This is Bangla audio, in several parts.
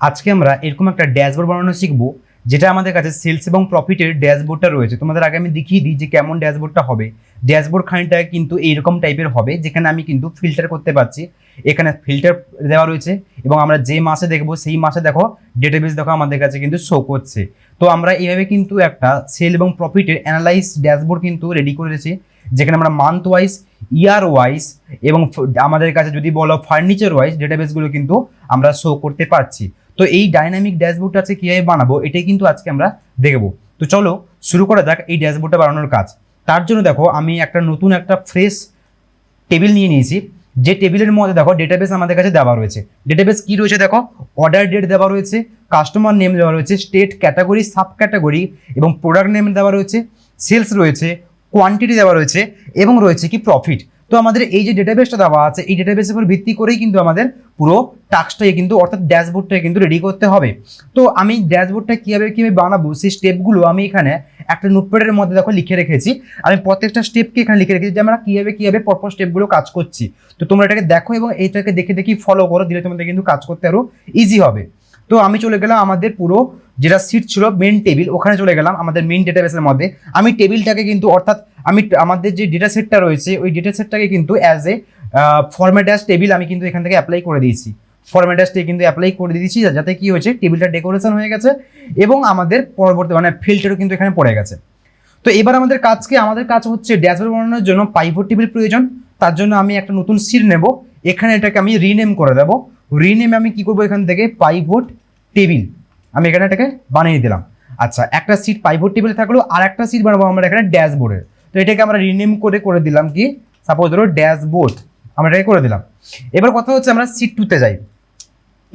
আজকে আমরা এরকম একটা ড্যাশবোর্ড বানানো শিখবো, যেটা আমাদের কাছে সেলস এবং প্রফিটের ড্যাশবোর্ডটা রয়েছে। তোমাদের আগে আমি দেখিয়ে দিই যে কেমন ড্যাশবোর্ডটা হবে। ড্যাশবোর্ড খানিকটা কিন্তু এইরকম টাইপের হবে, যেখানে আমি কিন্তু ফিল্টার করতে পারছি। এখানে ফিল্টার দেওয়া রয়েছে এবং আমরা যে মাসে দেখবো সেই মাসে দেখো ডেটাবেস দেখো আমাদের কাছে কিন্তু শো করছে। তো আমরা এইভাবে কিন্তু একটা সেল এবং প্রফিটের অ্যানালাইজ ড্যাশবোর্ড কিন্তু রেডি করেছি, যেখানে আমরা মান্থ ওয়াইজ, ইয়ার ওয়াইজ এবং আমাদের কাছে যদি বলো ফার্নিচার ওয়াইজ ডেটাবেসগুলো কিন্তু আমরা শো করতে পারছি। তো এই ডাইনামিক ড্যাশবোর্ডটা আছে কীভাবে বানাবো, এটাই কিন্তু আজকে আমরা দেখবো। তো চলো শুরু করা যাক এই ড্যাশবোর্ডটা বানানোর কাজ। তার জন্য দেখো আমি একটা নতুন একটা ফ্রেশ টেবিল নিয়ে নিয়েছি, যে টেবিলের মধ্যে দেখো ডেটাবেস আমাদের কাছে দেওয়া রয়েছে। ডেটাবেস কি রয়েছে দেখো, অর্ডার ডেট দেওয়া রয়েছে, কাস্টমার নেম দেওয়া রয়েছে, স্টেট, ক্যাটাগরি, সাব ক্যাটাগরি এবং প্রোডাক্ট নেম দেওয়া রয়েছে, সেলস রয়েছে, কোয়ান্টিটি দেওয়া রয়েছে এবং রয়েছে কি প্রফিট। তো আমাদের এই যে ডেটাবেসটা দেওয়া আছে, এই ডেটাবেসের উপর ভিত্তি করেই কিন্তু আমাদের পুরো টাস্কটাই কিন্তু অর্থাৎ ড্যাশবোর্ডটাই কিন্তু রেডি করতে হবে। তো আমি ড্যাশবোর্ডটা কীভাবে বানাবো সেই স্টেপগুলো আমি এখানে একটা নোটপ্যাডের মধ্যে দেখো লিখে রেখেছি। আমি প্রত্যেকটা স্টেপকে এখানে লিখে রেখেছি যে আমরা কীভাবে পরপর স্টেপগুলো কাজ করছি। তো তোমরা এটাকে দেখো এবং এইটাকে দেখে ফলো করো, দিলে তোমাদের কিন্তু কাজ করতে আরও ইজি হবে। তো আমি চলে গেলাম আমাদের পুরো যেটা সিট ছিল মেন টেবিল, ওখানে চলে গেলাম আমাদের মেন ডেটাবেসের মধ্যে। আমি টেবিলটাকে কিন্তু অর্থাৎ আমি আমাদের যে ডেটা সেটটা রয়েছে ওই ডেটা সেটটাকে কিন্তু as a format as table আমি কিন্তু এখান থেকে অ্যাপ্লাই করে দিয়েছি। ফরম্যাট অ্যাজ কিন্তু অ্যাপ্লাই করে দিয়েছি, যাতে কি হয়েছে টেবিলটা ডেকোরেশন হয়ে গেছে এবং আমাদের পরবর্তী মানে ফিল্টারও কিন্তু এখানে পড়ে গেছে। তো এবার আমাদের কাজ হচ্ছে ড্যাশবোর্ড বানানোর জন্য পাইভট টেবিল প্রয়োজন। তার জন্য আমি একটা নতুন সিট নেব, এখানে এটাকে আমি রিনেম করে দেবো। রিনেমে আমি কি করবো, এখান থেকে পাইভট টেবিল আমি এখানে এটাকে বানিয়ে দিলাম। আচ্ছা, একটা সিট পাইভট টেবিল থাকলো, আর একটা সিট বানাবো আমরা এখানে ড্যাশবোর্ডের। তো এটাকে আমরা রিনেম করে দিলাম কি, সাপোজ ধরো ড্যাশবোর্ড, আমরা এটাকে করে দিলাম। এবার কথা হচ্ছে আমরা সিট 2তে যাই।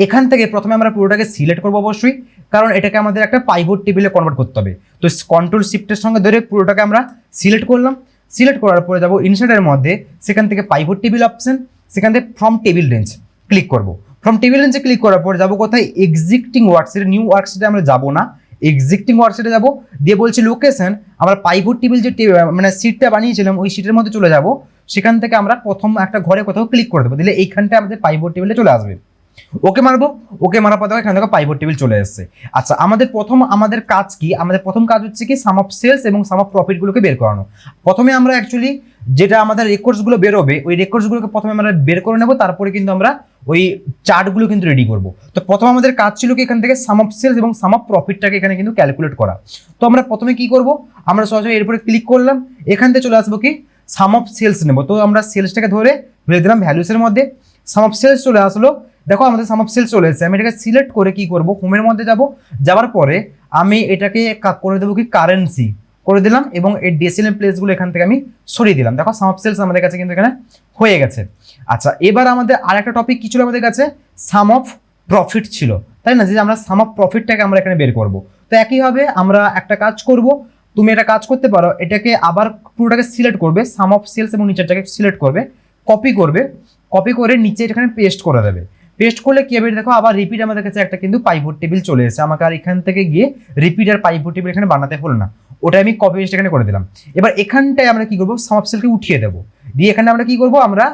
এখান থেকে প্রথমে আমরা পুরোটাকে সিলেক্ট করবো অবশ্যই, কারণ এটাকে আমাদের একটা পাইভট টেবিলে কনভার্ট করতে হবে। তো কন্ট্রোল শিফটের সঙ্গে ধরে পুরোটাকে আমরা সিলেক্ট করলাম। সিলেক্ট করার পরে যাবো ইনসার্টের মধ্যে, সেখান থেকে পাইভট টেবিল অপশন, সেখান থেকে ফ্রম টেবিল রেঞ্জ ক্লিক করবো। ফ্রম টেবিল রেঞ্জে ক্লিক করার পরে যাবো কোথায়, এক্সিস্টিং ওয়ার্কশিটে, নিউ ওয়ার্কশিটে আমরা যাবো না, এক্সিস্টিং ওয়ার্কশিটে যাবো। দিয়ে বলছি লোকেশন, আমরা পাইভট টেবিল যে মানে সিটটা বানিয়েছিলাম ওই সিটের মধ্যে চলে যাব। সেখান থেকে আমরা প্রথম একটা ঘরে কোথাও ক্লিক করে দেবো, দিলে এইখানটা আমাদের পাইভট টেবিলে চলে আসবে। ওকে মারবো, ওকে মারার পর দেখো এখান থেকে পাইভট টেবিল চলে এসেছে। আচ্ছা, আমাদের কাজ কি, আমাদের প্রথম কাজ হচ্ছে কি সাম অফ সেলস এবং সাম অফ প্রফিটগুলোকে বের করানো। প্রথমে আমরা অ্যাকচুয়ালি যেটা আমাদের রেকর্ডসগুলো বেরোবে ওই রেকর্ডসগুলোকে প্রথমে আমরা বের করে নেবো, তারপরে কিন্তু আমরা ওই চার্টগুলো কিন্তু রেডি করবো। তো প্রথম আমাদের কাজ ছিল কি এখান থেকে সাম অফ সেলস এবং সাম অফ প্রফিটটাকে এখানে কিন্তু ক্যালকুলেট করা। তো আমরা প্রথমে কি করব, আমরা সরাসরি এরপরে ক্লিক করলাম, এখান থেকে চলে আসবো কি সাম অফ সেলস নেবো। তো আমরা সেলসটাকে ধরে দিলাম ভ্যালুসের মধ্যে, সাম অফ সেলস চলে আসলো। দেখো আমাদের সাম অফ সেলস চলে এসেছে। আমি এটাকে সিলেক্ট করে কি করব, হোমের মধ্যে যাব, যাওয়ার পরে আমি এটাকে করে দেবো কি কারেন্সি করে দিলাম এবং এই ডেসিমাল প্লেসগুলো এখান থেকে আমি সরিয়ে দিলাম। দেখো সাম অফ সেলস আমাদের কাছে কিন্তু এখানে হয়ে গেছে। আচ্ছা, এবার আমাদের আরেকটা টপিক কি ছিল আমাদের কাছে, সাম অফ প্রফিট ছিল, তাই না, যে আমরা সাম অফ প্রফিটটাকে আমরা এখানে বের করব। তো একইভাবে আমরা একটা কাজ করব, তুমি একটা কাজ করতে পারো, এটাকে আবার পুরোটাকে সিলেক্ট করবে, সাম অফ সেলস এবং নিচেরটাকে সিলেক্ট করবে, কপি করে নিচে এখানে পেস্ট করে দেবে। পেস্ট করলে কি হবে দেখো, আবার রিপিট আমাদের কাছে একটা কিন্তু পাইভট টেবিল চলে এসেছে। আমাকে আর এখান থেকে গিয়ে রিপিট আর পাইভট টেবিল এখানে বানাতে হলো না, ওটা আমি কপি পেস্ট এখানে করে দিলাম। এবার এখানটায় আমরা কি করবো, সাম অফ সেলকে উঠিয়ে দেবো, দিয়ে এখানে আমরা কি করবো, আমরা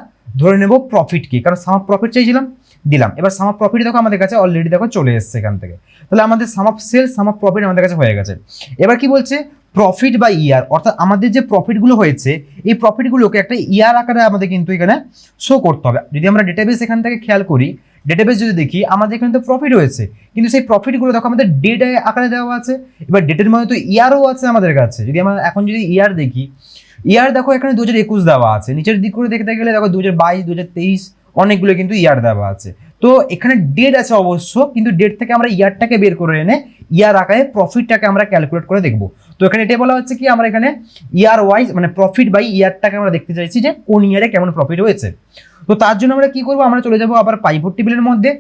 ধরে নেব প্রফিট কি, কারণ সাম অফ প্রফিট চাইছিলাম, দিলাম। এবার সাম অফ প্রফিট দেখো আমাদের কাছে অলরেডি দেখো চলে এসেছে এখান থেকে। তাহলে আমাদের sum of sales, sum of profit আমাদের কাছে হয়ে গেছে। এবার কি বলছে, প্রফিট বাই ইয়ার, অর্থাৎ আমাদের যে প্রফিটগুলো হয়েছে এই প্রফিটগুলোকে একটা ইয়ার আকারে আমাদের কিন্তু এখানে শো করতে হবে। যদি আমরা ডেটাবেস এখান থেকে খেয়াল করি, ডেটাবেস যদি দেখি আমাদের এখানে তো প্রফিট হয়েছে, কিন্তু সেই প্রফিটগুলো দেখো আমাদের ডেট আকারে দেওয়া আছে। এবার ডেটের মধ্যে তো ইয়ারও আছে আমাদের কাছে। যদি আমরা এখন যদি ইয়ার দেখি, ইয়ার দেখো এখানে 2021 দেওয়া আছে, নিচের দিক করে দেখতে গেলে দেখো 2022, 2023 অনেকগুলো কিন্তু ইয়ার দেওয়া আছে। তো এখানে ডেট আছে অবশ্য, কিন্তু ডেট থেকে আমরা ইয়ারটাকে বের করে এনে ইয়ার আকারে প্রফিটটাকে আমরা ক্যালকুলেট করে দেখবো। তো এখানে এটা বলা হচ্ছে কি, আমরা এখানে ইয়ার ওয়াইজ মানে প্রফিট বাই ইয়ারটাকে আমরা দেখতে চাইছি যে কোন ইয়ারে কেমন প্রফিট হয়েছে। তো তার জন্য আমরা কি করবো, আমরা চলে যাবো আবার পাইভট টেবিলের মধ্যে।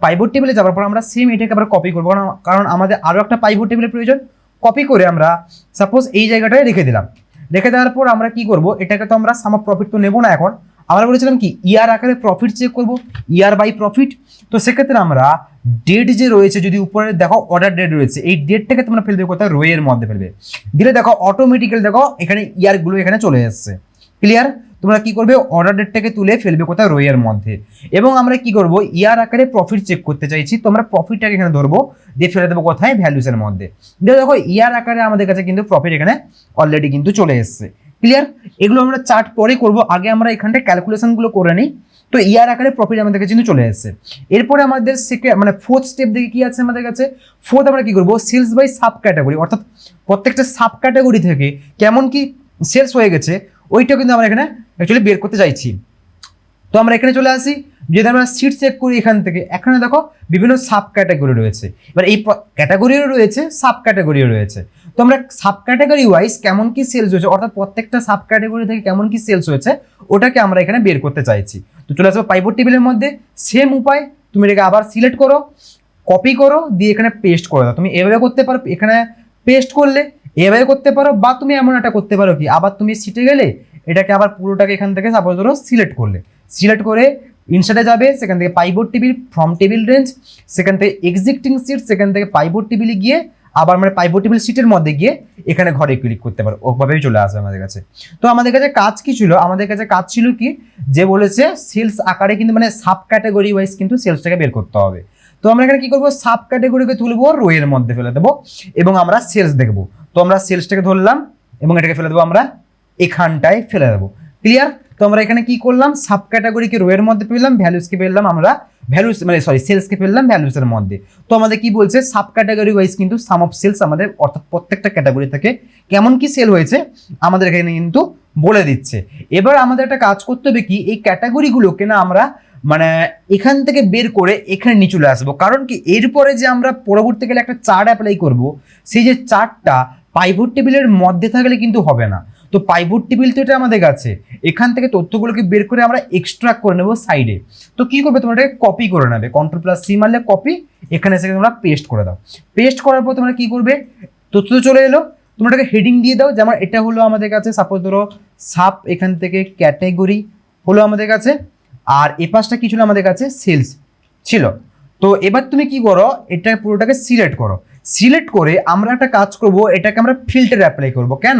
পাইভট টেবিলে যাওয়ার পর আমরা সেম এটাকে আবার কপি করবো, কারণ আমাদের আরও একটা পাইভট টেবিলের প্রয়োজন। কপি করে আমরা সাপোজ এই জায়গাটায় রেখে দিলাম। রেখে দেওয়ার পর আমরা কি করবো, এটাকে তো আমরা সাম অফ প্রফিট তো নেবো না, এখন আমরা বলেছিলাম কি ইয়ার আকারে প্রফিট চেক করবো, ইয়ার বাই প্রফিট। তো সেক্ষেত্রে আমরা ডেট যে রয়েছে, যদি উপরে দেখো অর্ডার ডেট রয়েছে, এই ডেটটাকে তোমরা ফেলবে কোথায়, রো এর মধ্যে ফেলবে। দিলে দেখো অটোমেটিক্যালি দেখো এখানে ইয়ারগুলো এখানে চলে এসছে। ক্লিয়ার? তোমরা কি করবে, অর্ডার ডেটটাকে তুলে ফেলবে কোথায়, রো এর মধ্যে। এবং আমরা কি করব, ইয়ার আকারে প্রফিট চেক করতে চাইছি, তো আমরা প্রফিটটাকে এখানে ধরবো, দিয়ে ফেলে দেবো কোথায়, ভ্যালুসের মধ্যে। দেখো ইয়ার আকারে আমাদের কাছে কিন্তু প্রফিট এখানে অলরেডি কিন্তু চলে এসছে। ক্লিয়ার? এগুলো আমরা চার্ট পরে করব, আগে আমরা এখানটা ক্যালকুলেশনগুলো করে নিই। তো ইয়ার আকারে প্রফিট আমাদের কাছে কিন্তু চলে এসেছে। এরপরে আমাদের মানে ফোর্থ স্টেপ দেখে কি আছে আমাদের কাছে, ফোর্থ আমরা কি করব, সেলস বাই সাব ক্যাটাগরি, অর্থাৎ প্রত্যেকটা সাব ক্যাটাগরি থেকে কেমন কি সেলস হয়ে গেছে ওইটা কিন্তু আমরা এখানে অ্যাকচুয়ালি বের করতে চাইছি। তো আমরা এখানে চলে আসি, যদি আমরা সিট চেক করি এখান থেকে, এখানে দেখো বিভিন্ন সাব ক্যাটাগরি রয়েছে। এবার এই ক্যাটাগরিও রয়েছে, সাব ক্যাটাগরিও রয়েছে। তো আমরা সাব ক্যাটাগরি ওয়াইজ কেমন কি সেলস হয়েছে, অর্থাৎ প্রত্যেকটা সাব ক্যাটাগরি থেকে কেমন কি সেলস হয়েছে ওটাকে আমরা এখানে বের করতে চাইছি। তো চলে আসবো পাইভট টেবিলের মধ্যে, সেম উপায়, তুমি এটাকে আবার সিলেক্ট করো, কপি করো, দিয়ে এখানে পেস্ট করে দাও। তুমি এভাবে করতে পারো, এখানে পেস্ট করলে এভাবে করতে পারো, বা তুমি এমন একটা করতে পারো কি, আবার তুমি সিটে গেলে এটাকে আবার পুরোটাকে এখান থেকে সাপোজ ধরো সিলেক্ট করলে, সিলেক্ট করে ইনসার্টে যাবে, সেখান থেকে pivot table, from table range, সেখান থেকে এক্সিস্টিং সিট, সেখান থেকে পাইভট টেবিলে গিয়ে আবার মানে পাইভট টেবিল সিটের মধ্যে গিয়ে এখানে ঘরে ক্লিক করতে পারো, ওভাবেই চলে আসবে আমাদের কাছে। তো আমাদের কাছে কাজ কি ছিল, আমাদের কাছে কাজ ছিল কি, যে বলেছে সেলস আকারে কিন্তু মানে সাব ক্যাটাগরি ওয়াইজ কিন্তু সেলসটাকে বের করতে হবে। তো আমরা এখানে কি করবো, সাব ক্যাটাগরিকে তুলবো, রো এর মধ্যে ফেলে দেবো এবং আমরা সেলস দেখবো। তো আমরা সেলসটাকে ধরলাম এবং এটাকে ফেলে দেবো, আমরা এখানটায় ফেলে দেবো। ক্লিয়ার? তো আমরা এখানে কি করলাম, সাব ক্যাটাগরিকে রো এর মধ্যে পেলাম, ভ্যালুসকে পেলাম আমরা ভ্যালুস মানে সরি সেলসকে পেলাম ভ্যালুসের মধ্যে। তো আমাদের কি বলছে, সাব ক্যাটাগরি ওয়াইজ কিন্তু সাম অফ সেলস আমাদের, অর্থাৎ প্রত্যেকটা ক্যাটাগরি থেকে কেমন কি সেল হয়েছে আমাদের এখানে কিন্তু বলে দিচ্ছে। এবার আমাদের একটা কাজ করতে হবে কি, এই ক্যাটাগরিগুলোকে না আমরা মানে এখান থেকে বের করে এখানে নিয়ে চলে আসবো। কারণ কি, এরপরে যে আমরা পরবর্তীকালে একটা চার্ট অ্যাপ্লাই করব, সেই যে চার্টটা পাইভট টেবিলের মধ্যে থাকলে কিন্তু হবে না। তো পাইভট টেবিল তো এটা আমাদের কাছে, এখান থেকে তথ্যগুলোকে বের করে আমরা এক্সট্রাক্ট করে নেবো সাইডে। তো কি করবে, তোমরা এটাকে কপি করে নেবে, কন্ট্রোল+C মারলে কপি, এখানে এসে তোমরা পেস্ট করে দাও। পেস্ট করার পর তোমরা কি করবে, তথ্য তো চলে এলো, তোমরা এটাকে হেডিং দিয়ে দাও, যেমন এটা হলো আমাদের কাছে সাপোজ ধরো সাব, এখান থেকে ক্যাটাগরি হলো আমাদের কাছে, আর এ পাশটা কি ছিল আমাদের কাছে, সেলস ছিল। তো এবার তুমি কি করো, এটা পুরোটাকে সিলেক্ট করো, সিলেক্ট করে আমরা একটা কাজ করব, এটাকে আমরা ফিল্টার অ্যাপ্লাই করব। কেন,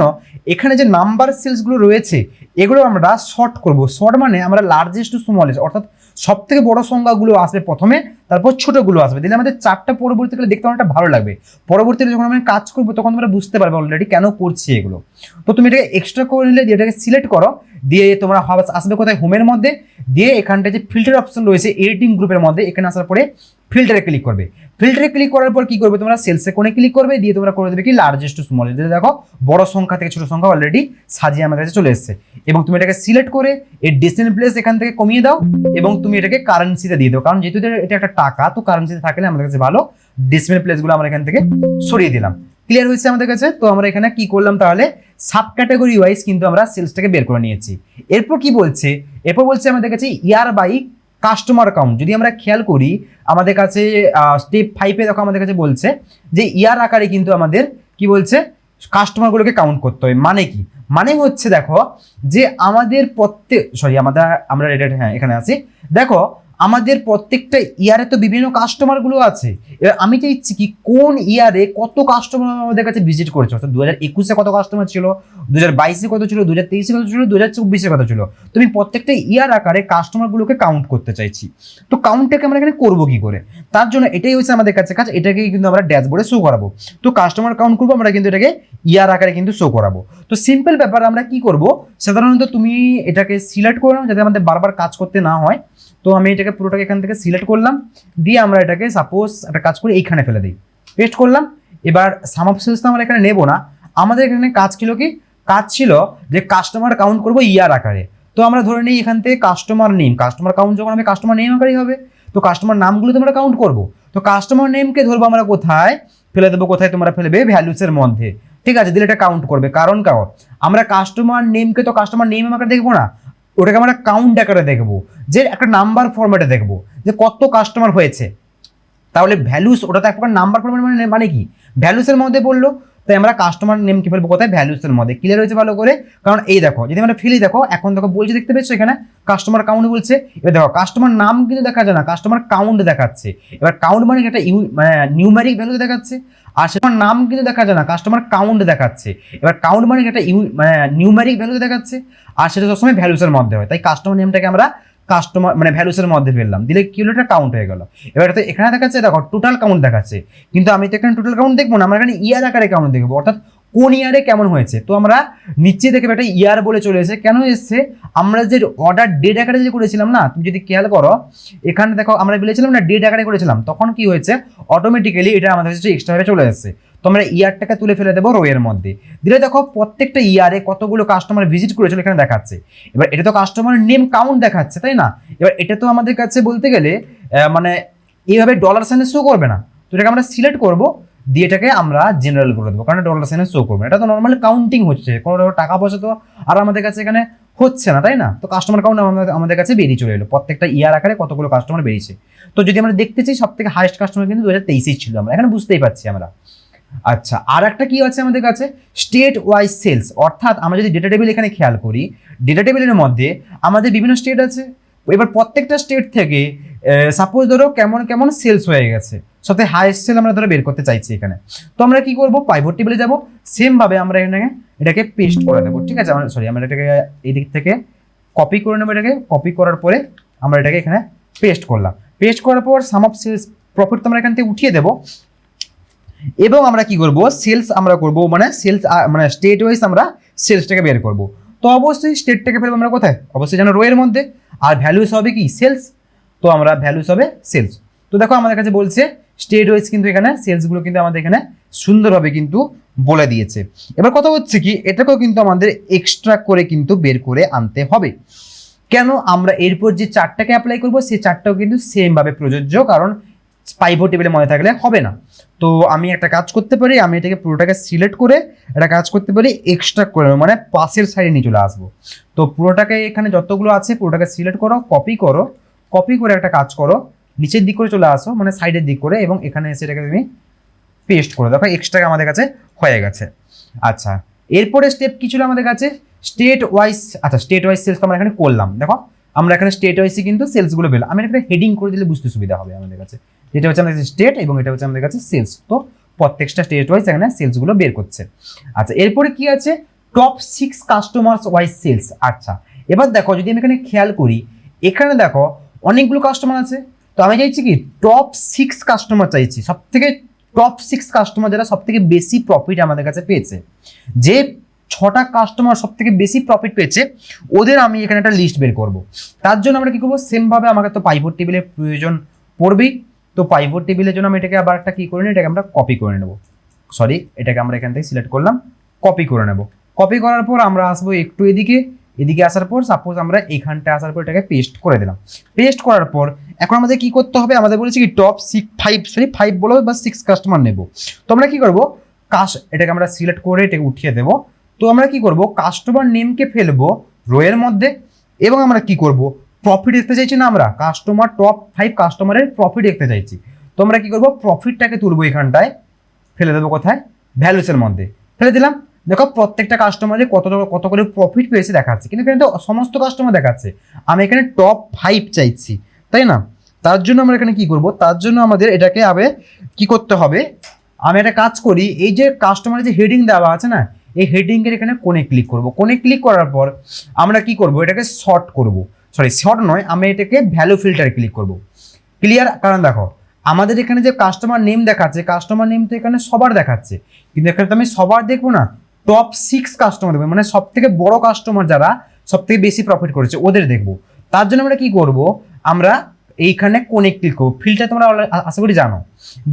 এখানে যে নাম্বার সেলসগুলো রয়েছে এগুলো আমরা শর্ট করব। শর্ট মানে আমরা লার্জেস্ট টু স্মলেস্ট, অর্থাৎ সব থেকে বড় সংখ্যাগুলো আসবে প্রথমে, তারপর ছোটগুলো আসবে, দিলে আমাদের চারটা পরবর্তীকালে দেখতে অনেকটা ভালো লাগবে। পরবর্তীতে যখন আমি কাজ করবো তখন তোমরা বুঝতে পারবে অলরেডি কেন করছি এগুলো। তো তুমি এটাকে এক্সট্রা করে নিলে, দিয়ে এটাকে সিলেক্ট করো, দিয়ে তোমরা আসবে কোথায়, হোমের মধ্যে, দিয়ে এখানটা যে ফিল্টার অপশন রয়েছে এডিটিং গ্রুপের মধ্যে, এখানে আসার পরে ফিল্টারে ক্লিক করবে। ফিল্টারে ক্লিক করার পর কি করবে, তোমরা সেলসে কোণে ক্লিক করবে, দিয়ে তোমরা করে দেবে কি লার্জেস্ট টু স্মল। দেখো বড় সংখ্যা থেকে ছোট সংখ্যা অলরেডি সাজিয়ে আমাদের কাছে চলে এসেছে। এবং তুমি এটাকে সিলেক্ট করে এর ডেসিমাল প্লেস এখান থেকে কমিয়ে দাও এবং তুমি এটাকে কারেন্সিতে দিয়ে দাও, কারণ যেহেতু এটা একটা টাকা, তো কারেন্সিতে থাকলে আমাদের কাছে ভালো। ডেসিমাল প্লেসগুলো আমরা এখান থেকে সরিয়ে দিলাম। ক্লিয়ার হয়েছে আমাদের কাছে? তো আমরা এখানে কি করলাম তাহলে, সাব ক্যাটাগরি ওয়াইজ কিন্তু আমরা সেলসটাকে বের করে নিয়েছি। এরপর কি বলছে, এরপর বলছে আমাদের কাছে ইয়ার বাই কাস্টমার কাউন্ট। যদি আমরা খেয়াল করি আমাদের কাছে স্টেপ 5-এ দেখো আমাদের কাছে বলছে যে ইয়ার আকারে কিন্তু আমাদের কি বলছে, কাস্টমারগুলোকে কাউন্ট করতে হবে। মানে কি, মানে হচ্ছে দেখো যে আমাদের আমরা এটা হ্যাঁ এখানে আছি, দেখো আমাদের প্রত্যেকটা ইয়ারে তো বিভিন্ন কাস্টমারগুলো আছে। এবার আমি চাইছি কি, কোন ইয়ারে কত কাস্টমার আমাদের কাছে ভিজিট করেছে, অর্থাৎ 2021-এ কত কাস্টমার ছিল, 2022-এ কত ছিল, 2023-এ কত ছিল, 2024-এ কত ছিল। তুমি প্রত্যেকটা ইয়ার আকারে কাস্টমারগুলোকে কাউন্ট করতে চাইছি। তো কাউন্টটাকে আমরা এখানে করবো কি করে, তার জন্য এটাই হচ্ছে আমাদের কাছে কাজ, এটাকে কিন্তু আমরা ড্যাশবোর্ডে শো করাবো। তো কাস্টমার কাউন্ট করবো আমরা, কিন্তু এটাকে ইয়ার আকারে কিন্তু শো করাবো। তো সিম্পল ব্যাপার, আমরা কি করব, সাধারণত তুমি এটাকে সিলেক্ট করে নাও যাতে আমাদের বারবার কাজ করতে না হয়। তো আমি এটাকে পুরোটাকে এখান থেকে সিলেক্ট করলাম, দিয়ে আমরা এটাকে সাপোজ একটা কাজ করে এইখানে ফেলে দিই, পেস্ট করলাম। এবার সাম অফ সেলস তো আমরা এখানে নেবো না, আমাদের এখানে কাজ ছিল কি, কাজ ছিল যে কাস্টমার কাউন্ট করবো ইয়ার আকারে। তো আমরা ধরে নিই এখান থেকে কাস্টমার নেম, কাস্টমার কাউন্ট যখন আমি কাস্টমার নেম আকারেই হবে, তো কাস্টমার নামগুলো তোমরা কাউন্ট করবো। তো কাস্টমার নেমকে ধরবো আমরা কোথায়, ফেলে দেবো কোথায়, তোমরা ফেলবে ভ্যালুসের মধ্যে। ঠিক আছে, দিলে এটা কাউন্ট করবে, কারণ আমরা কাস্টমার নেমকে তো কাস্টমার নেম আকারে দেখবো না, ওটাকে আমরা কাউন্ট আকারে দেখবো, যে একটা নাম্বার ফরম্যাটে দেখবো যে কত কাস্টমার হয়েছে। তাহলে ভ্যালুস ওটা তো একটা নাম্বার ফরম্যাট, মানে কি ভ্যালুসের মধ্যে বললো। তাই আমরা কাস্টমার নেমকে ফেলবো কোথায়, ভ্যালুসের মধ্যে। ক্লিয়ার হয়েছে ভালো করে? কারণ এই দেখো যদি আমরা ফেলি, দেখো এখন দেখো বলছে, দেখতে পেয়েছো এখানে কাস্টমার কাউন্ট বলছে। এবার দেখো কাস্টমার নাম কিন্তু দেখা যায় না, কাস্টমার কাউন্ট দেখাচ্ছে। এবার কাউন্ট মানে একটা মানে নিউমেরিক ভ্যালু দেখাচ্ছে, আর সেটার নাম কিন্তু দেখা যায় না, কাস্টমার কাউন্ট দেখাচ্ছে। এবার কাউন্ট মানে একটা মানে নিউমেরিক ভ্যালু দেখাচ্ছে, আর সেটা সবসময় ভ্যালুসের মধ্যে হয়। তাই কাস্টমার নেমটাকে আমরা কাস্টমার মানে ভ্যালুসের মধ্যে ফেললাম, দিলে কি হলো, এটা কাউন্ট হয়ে গেল। এবার তো এখানে দেখাচ্ছে দেখো টোটাল কাউন্ট দেখাচ্ছে, কিন্তু আমি তো এখানে টোটাল কাউন্ট দেখবো না, আমরা এখানে ইয়ার আকারে কাউন্ট দেখবো, অর্থাৎ কোন ইয়ারে কেমন হয়েছে। তো আমরা নিচে দেখে একটা ইয়ার বলে চলে এসেছে, কেন এসছে, আমরা যে অর্ডার ডেট আকারে যে করেছিলাম না, তুমি যদি খেয়াল করো এখানে দেখো আমরা বলেছিলাম না ডেট আকারে করেছিলাম, তখন কি হয়েছে অটোমেটিক্যালি এটা আমাদের কাছে এক্সট্রা ভাবে চলে আসছে। তো আমরা ইয়ারটাকে তুলে ফেলে দেবো রো এর মধ্যে, দিলে দেখো প্রত্যেকটা ইয়ারে কতগুলো কাস্টমার ভিজিট করেছিল এখানে দেখাচ্ছে। এবার এটা তো কাস্টমার নেম কাউন্ট দেখাচ্ছে, তাই না? এবার এটা তো আমাদের কাছে বলতে গেলে মানে এইভাবে ডলার সাইনে শো করবে না, তো এটাকে আমরা সিলেক্ট করবো, দিয়ে এটাকে আমরা জেনারেল করে দেবো, কারণ ডলার সাইনে শো করবে। এটা তো নর্মালি কাউন্টিং হচ্ছে, কোনো টাকা পয়সা তো আর আমাদের কাছে এখানে হচ্ছে না, তাই না? তো কাস্টমার কাউন্ট আমাদের কাছে বেরিয়ে চলে এলো, প্রত্যেকটা ইয়ার আকারে কতগুলো কাস্টমার বেরিয়েছে। তো যদি আমরা দেখতে চাই সব থেকে হাইয়েস্ট কাস্টমার কিন্তু 2023 ছিল, আমরা এখানে বুঝতেই পারছি আমরা। আচ্ছা, আর একটা কি আছে আমাদের কাছে, স্টেট ওয়াইজ সেলস, অর্থাৎ আমরা যদি ডেটা টেবিল এখানে খেয়াল করি, ডেটা টেবিলের মধ্যে আমাদের বিভিন্ন স্টেট আছে। এবার প্রত্যেকটা স্টেট থেকে সাপোজ ধরো কেমন কেমন সেলস হয়ে গেছে, সবথেকে হাইয়েস্ট সেল আমরা ধরো বের করতে চাইছি এখানে। তো আমরা কি করব, পাইভট টেবিলে যাব, সেম ভাবে আমরা এটাকে পেস্ট করে দেবো, ঠিক আছে? আমরা এটাকে এই দিক থেকে কপি করে নেবো, এটাকে কপি করার পরে আমরা এটাকে এখানে পেস্ট করলাম। পেস্ট করার পর সাম অফ সেলস প্রফিট তোমরা এখান থেকে উঠিয়ে দেবো, এবং আমরা কি করব, সেলস আমরা করব, মানে সেলস মানে স্টেট ওয়াইজ আমরা সেলসটাকে বের করব। তো অবশ্যই স্টেটটাকে ফেলবো আমরা কোথায়, অবশ্যই যেন রো এর মধ্যে, আর ভ্যালুস হবে কি সেলস, তো আমরা ভ্যালুস হবে সেলস। তো দেখো আমাদের কাছে বলছে স্টেট ওয়াইজ, কিন্তু এখানে সেলসগুলো কিন্তু আমাদের এখানে সুন্দরভাবে কিন্তু বলে দিয়েছে। এবার কথা হচ্ছে কি, এটাকেও কিন্তু আমাদের এক্সট্রা করে কিন্তু বের করে আনতে হবে। কেন, আমরা এরপর যে চারটাকে অ্যাপ্লাই করবো সেই চারটাও কিন্তু সেম ভাবে প্রযোজ্য, কারণ পাইভট টেবিলে মনে থাকলে হবে না। তো আমি একটা কাজ করতে পারি, আমি এটাকে পুরোটাকে সিলেক্ট করে একটা কাজ করতে পারি, এক্সট্রা করে মানে পাশের সাইডে নিয়ে চলে আসবো। তো পুরোটাকে এখানে যতগুলো আছে পুরোটাকে সিলেক্ট করো, কপি করে একটা কাজ করো, নিচের দিক করে চলে আসো, মানে সাইডের দিক করে, এবং এখানে এসে এটাকে তুমি পেস্ট করে দেখো এক্সট্রা আমাদের কাছে হয়ে গেছে। আচ্ছা, এরপরে স্টেপ কি ছিল আমাদের কাছে, স্টেট ওয়াইজ। আচ্ছা, স্টেট ওয়াইজ সেলস আমরা এখানে করলাম, দেখো আমরা এখানে স্টেট ওয়াইজে কিন্তু সেলসগুলো পেলাম। আমি এখানে হেডিং করে দিলে বুঝতে সুবিধা হবে আমাদের কাছে, যেটা হচ্ছে আমাদের কাছে স্টেট এবং এটা হচ্ছে আমাদের কাছে সেলস। তো প্রত্যেকটা স্টেট ওয়াইজ এখানে সেলসগুলো বের করছে। আচ্ছা, এরপরে কি আছে, টপ 6 কাস্টমার্স ওয়াইজ সেলস। আচ্ছা, এবার দেখো যদি আমি এখানে খেয়াল করি, এখানে দেখো অনেকগুলো কাস্টমার আছে, তো আমি চাইছি কি টপ 6 কাস্টমার চাইছি, সব থেকে টপ 6 কাস্টমার যারা সব থেকে বেশি প্রফিট আমাদের কাছে পেয়েছে, যে 6টা কাস্টমার সব থেকে বেশি প্রফিট পেয়েছে, ওদের আমি এখানে একটা লিস্ট বের করব। তার জন্য আমরা কি করবো, সেম ভাবে আমাকে তো পাইভট টেবিলের প্রয়োজন পড়বেই। তো পাইভট টেবিলের জন্য আমি এটাকে আবার একটা কি করে নিই, এটাকে আমরা কপি করে নেব, এটাকে আমরা এখান থেকে সিলেক্ট করলাম, কপি করে নেব। কপি করার পর আমরা আসবো একটু এদিকে আসার পর সাপোজ আমরা এখানটা আসার পর এটাকে পেস্ট করে দিলাম। পেস্ট করার পর এখন আমাদের কি করতে হবে, আমাদের বলেছি কি টপ 5 বলো বা 6 কাস্টমার নেব। তো আমরা কি করবো, এটাকে আমরা সিলেক্ট করে এটাকে উঠিয়ে দেবো। তো আমরা কি করব, কাস্টমার নেমকে ফেলবো রো এর মধ্যে, এবং আমরা কি করব, প্রফিট দেখতে চাইছি না, আমরা কাস্টমার টপ 5 কাস্টমারের প্রফিট দেখতে চাইছি। তো আমরা কি করব, প্রফিটটাকে তুলবো এখানটায়, ফেলে দেবো কোথায়, ভ্যালুসের মধ্যে ফেলে দিলাম। দেখো প্রত্যেকটা কাস্টমারে কত করে প্রফিট পেয়েছে দেখাচ্ছে, কিন্তু এখানে তো সমস্ত কাস্টমার দেখাচ্ছে, আমি এখানে টপ 5 চাইছি, তাই না? তার জন্য আমরা এখানে কি করব, তার জন্য আমাদের এটাকে আবার কি করতে হবে, আমি একটা কাজ করি, এই যে কাস্টমারের যে হেডিং দেওয়া আছে না, এই হেডিং এর এখানে কোণে ক্লিক করব। কোণে ক্লিক করার পর আমরা কি করব, এটাকে শর্ট নয়, আমি এটাকে ভ্যালু ফিল্টারে ক্লিক করব। ক্লিয়ার? কারণ দেখো আমাদের এখানে যে কাস্টমার নেম দেখাচ্ছে, কাস্টমার নেম তো এখানে সবার দেখাচ্ছে, কিন্তু এখানে তো আমি সবার দেখবো না, টপ 6 কাস্টমার দেখবো, মানে সব থেকে বড় কাস্টমার যারা সব থেকে বেশি প্রফিট করেছে ওদের দেখবো। তার জন্য আমরা কি করব, আমরা এইখানে কোণে ক্লিক করবো, ফিল্টার তোমরা আশা করি জানো,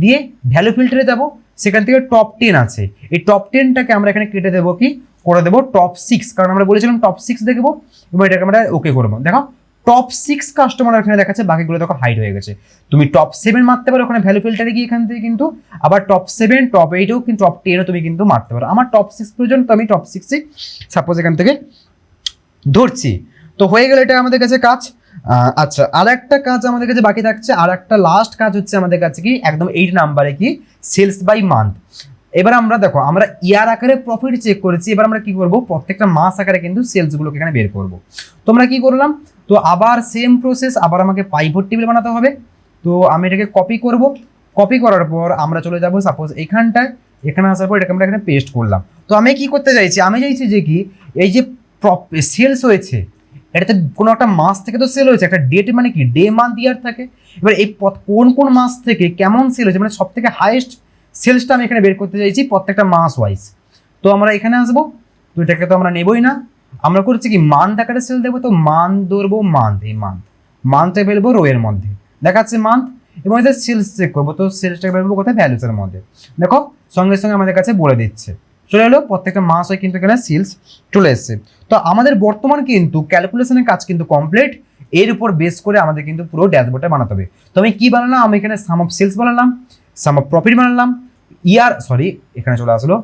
দিয়ে ভ্যালু ফিল্টারে যাব, সেখান থেকে টপ 10 আছে, এই টপ 10টাকে আমরা এখানে কেটে দেবো, কি করে দেবো টপ 6, কারণ আমরা বলেছিলাম টপ 6 দেখবো, এবং এটাকে আমরা ওকে করবো। দেখো টপ 6 কাস্টমার এখানে দেখাচ্ছে, বাকিগুলো দেখো হাইড হয়ে গেছে। তুমি টপ 7 মারতে পারো ওখানে ভ্যালু ফিল্টারে গিয়ে, এখান থেকে কিন্তু আবার টপ 7, টপ 8ও কিন্তু টপ 10ও তুমি কিন্তু মারতে পারো। আমার টপ 6 প্রয়োজন, তো আমি টপ 6 সাপোজ এখান থেকে ধরছি। তো হয়ে গেল এটা আমাদের কাছে কাজ। আচ্ছা, আর একটা কাজ আমাদের কাছে বাকি থাকছে, আর একটা লাস্ট কাজ হচ্ছে আমাদের কাছে কি একদম 8 নাম্বারে কি সেলস বাই মান্থ। এবার আমরা দেখো আমরা ইয়ার আকারে প্রফিট চেক করেছি, এবার আমরা কি করব প্রত্যেকটা মাস আকারে কিন্তু সেলসগুলোকে এখানে বের করব। তো আমরা কি করলাম, তো আবার সেম প্রসেস, আবার আমাকে পাইভট টেবিল বানাতে হবে। তো আমি এটাকে কপি করব, কপি করার পর আমরা চলে যাব সাপোজ এখানটায়, এখানে আসার পর এটাকে আমরা এখানে পেস্ট করলাম। তো আমি কি করতে চাইছি, আমি চাইছি যে কি এই যে সেলস হয়েছে এটাতে কোনো একটা মাস থেকে তো সেল হয়েছে, একটা ডেট মানে কি ডে মান্থ ইয়ার থাকে। এবার এই কোন কোন মাস থেকে কেমন সেল হয়েছে মানে সব থেকে হাইয়েস্ট সেলসটা আমি এখানে বের করতে চাইছি প্রত্যেকটা মাস ওয়াইজ। তো আমরা এখানে আসবো, তো এটাকে তো আমরা নেবই না, আমরা করছি কি মান্থ আকারে সেল দেবো। তো মান্থ ধরবো, মান্থ এই মান্থে ফেলবো রো এর মধ্যে, দেখাচ্ছে মান্থ, এবং এটা সেলস চেক করবো। তো সেলসটাকে ফেলবো কোথায়, ভ্যালুসের মধ্যে। দেখো সঙ্গে সঙ্গে আমাদের কাছে বলে দিচ্ছে, চলে এলো প্রত্যেকটা মাস হয় কিন্তু এখানে সেলস চলে এসছে। তো আমাদের বর্তমান কিন্তু ক্যালকুলেশনের কাজ কিন্তু কমপ্লিট, এর উপর বেস করে আমাদের কিন্তু পুরো ড্যাশবোর্ডটা বানাতে হবে। তো আমি কি বানালাম, আমি এখানে সাম অফ সেলস বানালাম, সাম অফ প্রফিট বানালাম, এখানে চলে আসলো।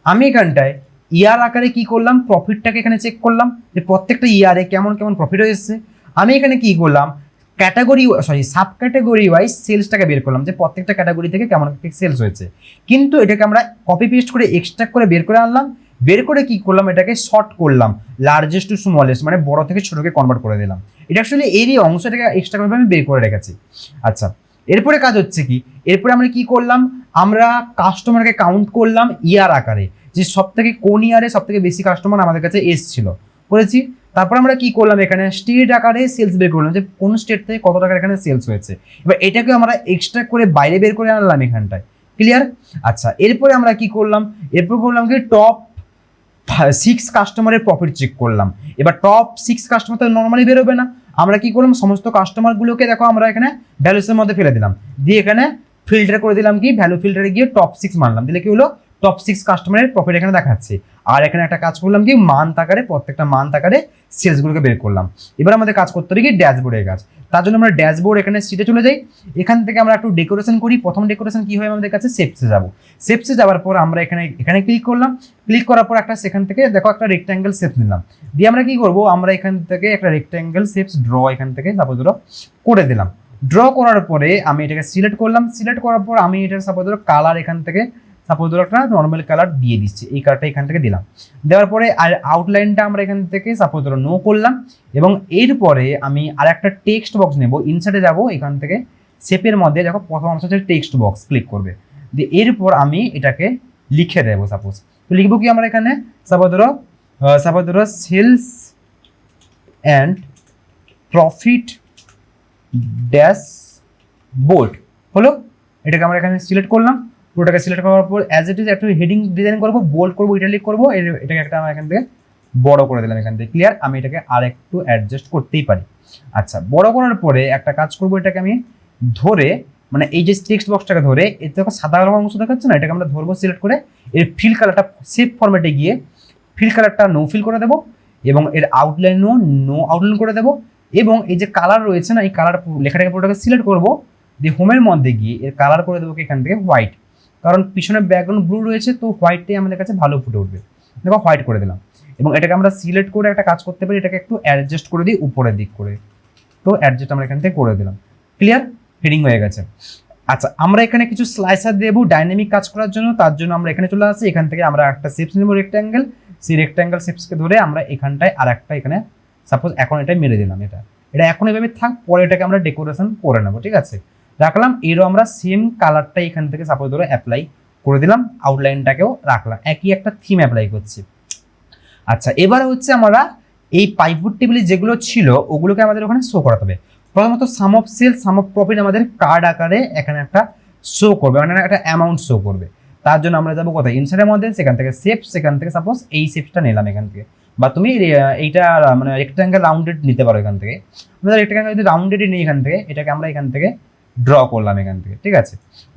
আমি এখানটায় ইয়ার আকারে কি করলাম, প্রফিটটাকে এখানে চেক করলাম যে প্রত্যেকটা ইয়ারে কেমন কেমন প্রফিট হয়েছে। আমি এখানে কি করলাম, সাব ক্যাটাগরি ওয়াইজ সেলসটাকে বের করলাম যে প্রত্যেকটা ক্যাটাগরি থেকে কেমন সেলস হয়েছে। কিন্তু এটাকে আমরা কপি পেস্ট করে এক্সট্রাক্ট করে বের করে আনলাম, বের করে কি করলাম, এটাকে শর্ট করলাম, লার্জেস্ট টু স্মলেস্ট মানে বড় থেকে ছোটকে কনভার্ট করে দিলাম। এটা অ্যাকচুয়ালি এরই অংশ, এটাকে এক্সট্রা করে আমি বের করে রেখেছি। আচ্ছা, এরপরে কাজ হচ্ছে কি, এরপরে আমরা কি করলাম, আমরা কাস্টমারকে কাউন্ট করলাম ইয়ার আকারে, যে সব থেকে কোন ইয়ারে সব থেকে বেশি কাস্টমার আমাদের কাছে এসছিল, করেছি। তারপর আমরা কি করলাম, এখানে স্টেট আকারে সেলস বের করলাম যে কোন স্টেট থেকে কত টাকার এখানে সেলস হয়েছে। এবার এটাকে আমরা এক্সট্রা করে বাইরে বের করে আনলাম এখানটায়, ক্লিয়ার। আচ্ছা, এরপরে আমরা কি করলাম, এরপর করলাম কি টপ 6 কাস্টমারের প্রফিট চেক করলাম। এবার টপ 6 কাস্টমার তো নর্মালি বেরোবে না, আমরা কি করলাম সমস্ত কাস্টমারগুলোকে দেখো আমরা এখানে ভ্যালুসের মধ্যে ফেলে দিলাম, দিয়ে এখানে ফিল্টার করে দিলাম, কি ভ্যালু ফিল্টারে গিয়ে টপ 6 মানলাম, দিলে কি হলো টপ 6 কাস্টমারের প্রফিট এখানে দেখাচ্ছে। আর এখানে একটা কাজ করলাম কি মান্থ আকারে, প্রত্যেকটা মান্থ আকারে সেলসগুলোকে বের করলাম। এবার আমাদের কাজ করতে হবে কি ড্যাশবোর্ডের কাজ, তার জন্য আমরা ড্যাশবোর্ড এখানে সিটে চলে যাই, এখান থেকে আমরা একটু ডেকোরেশন করি। প্রথম ডেকোরেশন কি হয় আমাদের কাছে, শেপসে যাব, শেপসে যাওয়ার পর আমরা এখানে ক্লিক করলাম, ক্লিক করার পর একটা সেখান থেকে দেখো একটা রেক্ট্যাঙ্গেল শেপ নিলাম, দিয়ে আমরা কি করব, আমরা এখান থেকে একটা রেক্ট্যাঙ্গেল শেপস ড্র এখান থেকে সাপোজ ধরো করে দিলাম। ড্র করার পরে আমি এটাকে সিলেক্ট করলাম, সিলেক্ট করার পর আমি এটার সাপোজ ধরো কালার এখান থেকে সাপোজ ধরো একটা নর্মাল কালার দিয়ে দিচ্ছি, এই কালারটা এখান থেকে দিলাম। দেওয়ার পরে আর আউটলাইনটা আমরা এখান থেকে সাপোজ ধরো নো করলাম, এবং এরপরে আমি আর একটা টেক্সট বক্স নেব, ইনসার্টে যাব, এখান থেকে শেপের মধ্যে দেখো প্রথম অংশ হচ্ছে টেক্সট বক্স, ক্লিক করবে, দিয়ে এরপর আমি এটাকে লিখে দেবো সাপোজ। তো লিখবো কি আমরা এখানে সাপোজ ধরো সেলস অ্যান্ড প্রফিট ড্যাশবোর্ড হলো। এটাকে আমরা এখানে সিলেক্ট করলাম, পুরোটাকে সিলেক্ট করার পর অ্যাজ ইট ইজ একটা হেডিং ডিজাইন করবো, বোল্ড করবো, ইটালিক করবো, এটাকে একটা আমরা এখান থেকে বড় করে দিলাম এখান থেকে, ক্লিয়ার। আমি এটাকে আর একটু অ্যাডজাস্ট করতেই পারি। আচ্ছা, বড় করার পরে একটা কাজ করবো, এটাকে আমি ধরে মানে এই যে টেক্সট বক্সটাকে ধরে এতে সাদা রঙের অংশ দেখাচ্ছে না, এটাকে আমরা ধরবো সিলেক্ট করে, এর ফিল কালারটা সেভ ফরম্যাটে গিয়ে ফিল কালারটা নো ফিল করে দেবো, এবং এর আউটলাইনও নো আউটলাইন করে দেবো, এবং এই যে কালার রয়েছে না এই কালার লেখাটাকে পুরোটাকে সিলেক্ট করবো, দিয়ে হোমের মধ্যে গিয়ে এর কালার করে দেবো এখান থেকে হোয়াইট, কারণ পিছনে ব্যাকগ্রাউন্ড ব্লু রয়েছে, তো হোয়াইটটাই আমাদের কাছে ভালো ফুটে উঠবে। দেখো হোয়াইট করে দিলাম, এবং এটাকে আমরা সিলেক্ট করে একটা কাজ করতে পারি, এটাকে একটু অ্যাডজাস্ট করে দিই উপরের দিক করে, তো অ্যাডজাস্ট আমরা এখান থেকে করে দিলাম, ক্লিয়ার, হেডিং হয়ে গেছে। আচ্ছা, আমরা এখানে কিছু স্লাইসার দেবো ডাইনামিক কাজ করার জন্য, তার জন্য আমরা এখানে চলে আসি, এখান থেকে আমরা একটা শেপস নেবো রেক্ট্যাঙ্গেল, সেই রেক্ট্যাঙ্গেল শেপসকে ধরে আমরা এখানটায় আর একটা এখানে সাপোজ এখন এটা মেরে দিলাম, এটা এখন এভাবে থাক, পরে এটাকে আমরা ডেকোরেশন করে নেবো, ঠিক আছে, রাখলাম। এরও আমরা সেম কালারটা এখান থেকে সাপোজ ধরো অ্যাপ্লাই করে দিলাম, আউটলাইনটাকেও রাখলাম, একই একটা থিম অ্যাপ্লাই করছি। আচ্ছা, এবারে হচ্ছে আমরা এই পাইভট টেবিলে যেগুলো ছিল ওগুলোকে আমাদের ওখানে শো করাতে হবে। প্রথমত sum of sale, sum of profit আমাদের কার্ড আকারে এখানে একটা শো করবে, মানে একটা অ্যামাউন্ট শো করবে। তার জন্য আমরা যাবো কোথায়, ইনসার্টের মধ্যে, সেখান থেকে শেপ, সেখান থেকে সাপোজ এই শেপটা নিলাম এখান থেকে, বা তুমি এইটা মানে রেক্ট্যাঙ্গেল রাউন্ডেড নিতে পারো এখান থেকে। আমরা রেক্ট্যাঙ্গেল যদি রাউন্ডেডই নিই এখান থেকে, এটাকে আমরা এখান থেকে ড্র করলাম এখান থেকে, ঠিক আছে।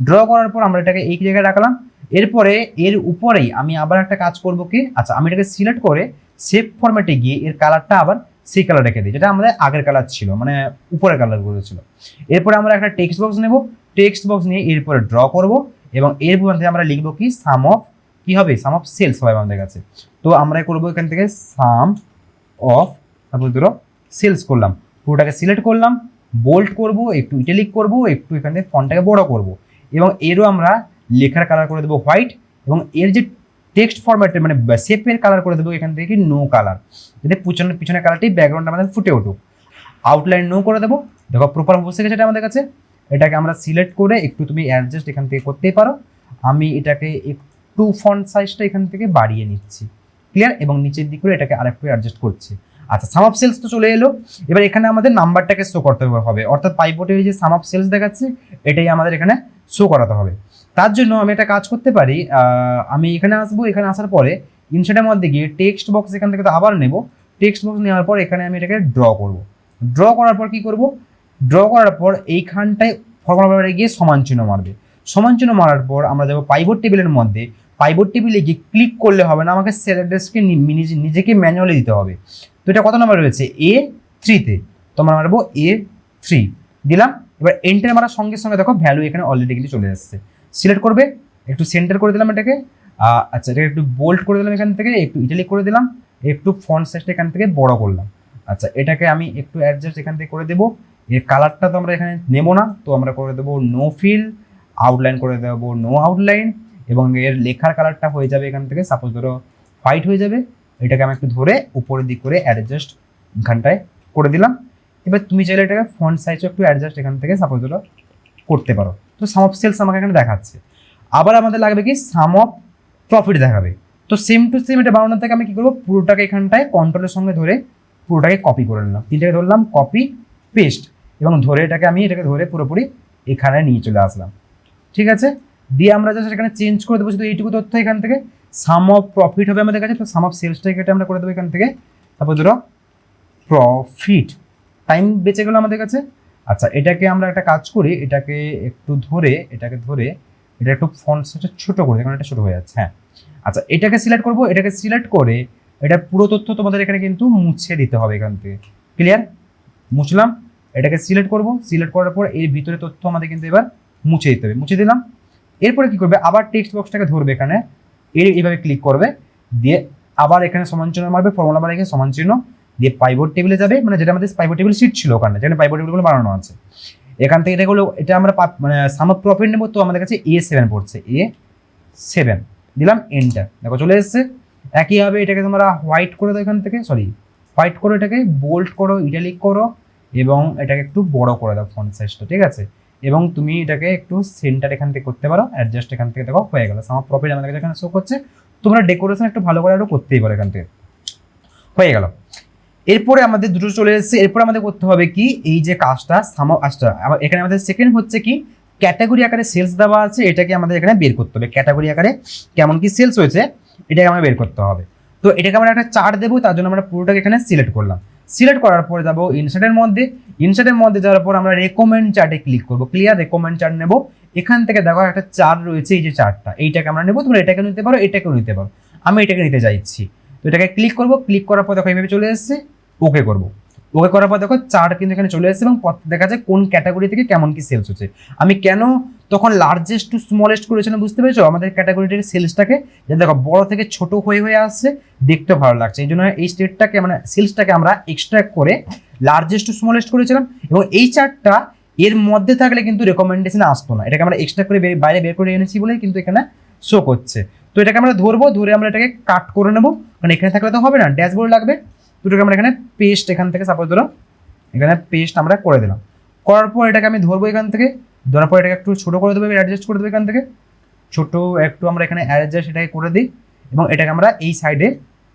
ড্র করার পর আমরা এটাকে এই জায়গায় রাখলাম। এরপরে এর উপরেই আমি আবার একটা কাজ করবো কি, আচ্ছা আমি এটাকে সিলেক্ট করে শেপ ফরম্যাটে গিয়ে এর কালারটা আবার সেই কালার রেখে দিই, যেটা আমাদের আগের কালার ছিল, মানে উপরের কালারগুলো ছিল। এরপরে আমরা একটা টেক্সট বক্স নেব, টেক্সট বক্স নিয়ে এরপরে ড্র করব, এবং এর মধ্যে আমরা লিখবো কি সাম অফ, কি হবে, সাম অফ সেলস হবে আমাদের কাছে। তো আমরা করবো এখান থেকে সাম অফ সাপোজ ধরো সেলস করলাম, পুরোটাকে সিলেক্ট করলাম, বোল্ড করব, একটু ইটালিক করব, একটু এখান থেকে ফন্টটাকে বড় করব, এবং এরও আমরা লেখার কালার করে দেবো হোয়াইট, এবং এর যে টেক্সট ফরম্যাটের মানে শেপের কালার করে দেবো এখান থেকে নো কালার, যাতে পিছনে কালারটি ব্যাকগ্রাউন্ড আমাদের ফুটে উঠুক। আউটলাইন নো করে দেবো, দেখো প্রপার বসে গেছে এটা আমাদের কাছে। এটাকে আমরা সিলেক্ট করে একটু তুমি অ্যাডজাস্ট এখান থেকে করতেই পারো। আমি এটাকে একটু ফন্ট সাইজটা এখান থেকে বাড়িয়ে নিচ্ছি, ক্লিয়ার, এবং নিচের দিক করে এটাকে আরেকটু অ্যাডজাস্ট করছি। আচ্ছা, সাম অফ সেলস তো চলে এলো, এবার এখানে আমাদের নাম্বারটাকে শো করতে হবে, অর্থাৎ পাইভটে যে সাম অফ সেলস দেখাচ্ছে এটাই আমাদের এখানে শো করাতে হবে। তার জন্য আমি একটা কাজ করতে পারি, আমি এখানে আসবো, এখানে আসার পরে ইনসার্টের মধ্যে গিয়ে টেক্সট বক্স এখান থেকে তো আবার নেব, টেক্সট বক্স নেওয়ার পর এখানে আমি এটাকে ড্র করব। ড্র করার পর কি করব, ড্র করার পর এইখানটায় ফর্মুলা বারে গিয়ে সমান চিহ্ন মারবে। সমান চিহ্ন মারার পর আমরা যাবো পাইভট টেবিলের মধ্যে, পাইভট টেবিলে গিয়ে ক্লিক করলে হবে না, আমাকে সেল অ্যাড্রেসকে নিজেকে ম্যানুয়ালি দিতে হবে। তো এটা কত নাম্বার রয়েছে, A3-তে, তো আমরা মারবো A3 দিলাম। এবার এন্টার মারার সঙ্গে সঙ্গে দেখো ভ্যালু এখানে অলরেডি কিন্তু চলে আসছে। সিলেক্ট করবে, একটু সেন্টার করে দিলাম এটাকে, আচ্ছা এটাকে একটু বোল্ড করে দিলাম এখান থেকে, একটু ইটালিক করে দিলাম, একটু ফন্ট সাইজটা এখান থেকে বড় করলাম। আচ্ছা, এটাকে আমি একটু অ্যাডজাস্ট এখান থেকে করে দেবো। এর কালারটা তো আমরা এখানে নেবো না, তো আমরা করে দেবো নো ফিল, আউটলাইন করে দেবো নো আউটলাইন, এবং এর লেখার কালারটা হয়ে যাবে এখান থেকে সাপোজ ধরো হোয়াইট হয়ে যাবে। এটাকে আমি একটু ধরে উপরের দিক করে অ্যাডজাস্ট এখানটায় করে দিলাম। এবার তুমি চাইলে এটাকে ফন্ট সাইজও একটু অ্যাডজাস্ট এখান থেকে সাপোজ ধরো করতে পারো। তো সাম অফ সেলস আমাকে এখানে দেখাচ্ছে। আবার আমাদের লাগবে কি সাম অফ প্রফিট দেখাবে। তো সেম টু সেম এটা বানানোর থেকে আমি কি করবো, পুরোটাকে এখানটায় কন্ট্রোলের সঙ্গে ধরে পুরোটাকে কপি করে নিলাম, তিনটাকে ধরলাম কপি পেস্ট, এবং ধরে এটাকে ধরে পুরোপুরি এখানে নিয়ে চলে আসলাম। ঠিক আছে, দিয়ে আমরা জাস্ট এখানে চেঞ্জ করে দেবো শুধু এইটুকু তথ্য এখান থেকে। সাম অফ প্রফিট হবে আমাদের কাছে, তো সাম অফ সেলসটাকে এটা আমরা করে দেবো এখান থেকে, তারপর ধরো প্রফিট, টাইম বেঁচে গেলো আমাদের কাছে। আচ্ছা, এটাকে আমরা একটা কাজ করি, এটাকে ধরে এটা একটু ফন্ট সাইজটা ছোটো করে, কারণ এটা ছোটো হয়ে যাচ্ছে। হ্যাঁ, আচ্ছা এটাকে সিলেক্ট করবো, এটাকে সিলেক্ট করে এটা পুরো তথ্য তোমাদের এখানে কিন্তু মুছে দিতে হবে এখান থেকে, ক্লিয়ার, মুছলাম। এটাকে সিলেক্ট করব, সিলেক্ট করার পর এর ভিতরে তথ্য আমাদের কিন্তু এবার মুছে দিতে হবে, মুছে দিলাম। এরপরে কি করবে, আবার টেক্সট বক্সটাকে ধরবে এখানে, এইভাবে ক্লিক করবে, দিয়ে আবার এখানে সমান চিহ্ন মারবে, ফর্মুলা বার রেখে সমান চিহ্ন দিয়ে পাইভট টেবিলে যাবে, মানে যেটা আমাদের পাইভট টেবিল শিট ছিল ওখানে, যেখানে পাইভট টেবিলগুলো বানানো আছে। এখান থেকে এটা আমরা মানে সাম অফ প্রফিট নেবো, তো আমাদের কাছে A7 পড়ছে, A7 দিলাম, এন্টার, দেখো চলে এসেছে। একইভাবে এটাকে তোমরা হোয়াইট করে দাও এখান থেকে, হোয়াইট করো, এটাকে বোল্ড করো, ইটালিক করো, এবং এটাকে একটু বড় করে দাও ফন্ট সাইজটা, ঠিক আছে। এবং তুমি এটাকে একটু সেন্টার এখান থেকে করতে পারো, অ্যাডজাস্ট এখান থেকে, দেখো হয়ে গেল। সাম অফ প্রফিট আমাদের কাছে এখানে শো করছে। তোমরা ডেকোরেশন একটু ভালো করে আরও করতেই পারো, এখান থেকে হয়ে গেল। এরপরে আমাদের দুটো চলে এসেছে, এরপরে আমাদের করতে হবে কি, এই যে কাজটা এখানে আমাদের সেকেন্ড হচ্ছে কি, ক্যাটাগরি আকারে সেলস দেওয়া আছে, এটাকে আমাদের এখানে বের করতে হবে, ক্যাটাগরি আকারে কেমন কি সেলস হয়েছে এটাকে আমরা বের করতে হবে। তো এটাকে আমরা একটা চার্ট দেবো, তার জন্য আমরা পুরোটাকে এখানে সিলেক্ট করলাম। সিলেক্ট করার পরে যাবো ইনসার্টের মধ্যে যাওয়ার পর আমরা রেকমেন্ড চার্টে ক্লিক করবো, ক্লিয়ার, রেকমেন্ড চার্ট নেবো। এখান থেকে দেখো একটা চার্ট রয়েছে, এই যে চার্টটা, এইটাকে আমরা নেবো, তোমরা এটাকে নিতে পারো, এটাকেও নিতে পারো, আমি এটাকে নিতে চাইছি। তো এটাকে ক্লিক করবো, ক্লিক করার পর দেখো এইভাবে চলে এসেছে, ওকে করবো। ওকে করার পর দেখো চার্ট কিন্তু এখানে চলে এসেছে, এবং দেখা যায় কোন ক্যাটাগরি থেকে কেমন কি সেলস হচ্ছে। আমি কেন তখন লার্জেস্ট টু স্মলেস্ট করেছিলাম বুঝতে পেরেছো, আমাদের ক্যাটাগরিটির সেলসটাকে, যাতে দেখো বড় থেকে ছোট হয়ে আসছে, দেখতে ভালো লাগছে, এই জন্য এই স্টেটটাকে মানে সেলসটাকে আমরা এক্সট্রাক্ট করে লার্জেস্ট টু স্মলেস্ট করেছিলাম। এবং এই চার্টটা এর মধ্যে থাকলে কিন্তু রেকমেন্ডেশন আসতো না, এটাকে আমরা এক্সট্রা করে বাইরে বের করে এনেছি বলে কিন্তু এখানে শো করছে। তো এটাকে আমরা ধরে আমরা এটাকে কাট করে নেবো, কারণ এখানে থাকলে তো হবে না, ড্যাশবোর্ড লাগবে। দুটোকে আমরা এখানে পেস্ট, এখান থেকে সাপোজ ধরো এখানে পেস্ট আমরা করে দিলাম। করার পর এটাকে আমি ধরবো এখান থেকে, ধরার পর এটাকে একটু ছোটো করে দেবো, অ্যাডজাস্ট করে দেবো এখান থেকে, ছোটো একটু আমরা এখানে অ্যাডজাস্ট এটাকে করে দিই, এবং এটাকে আমরা এই সাইডে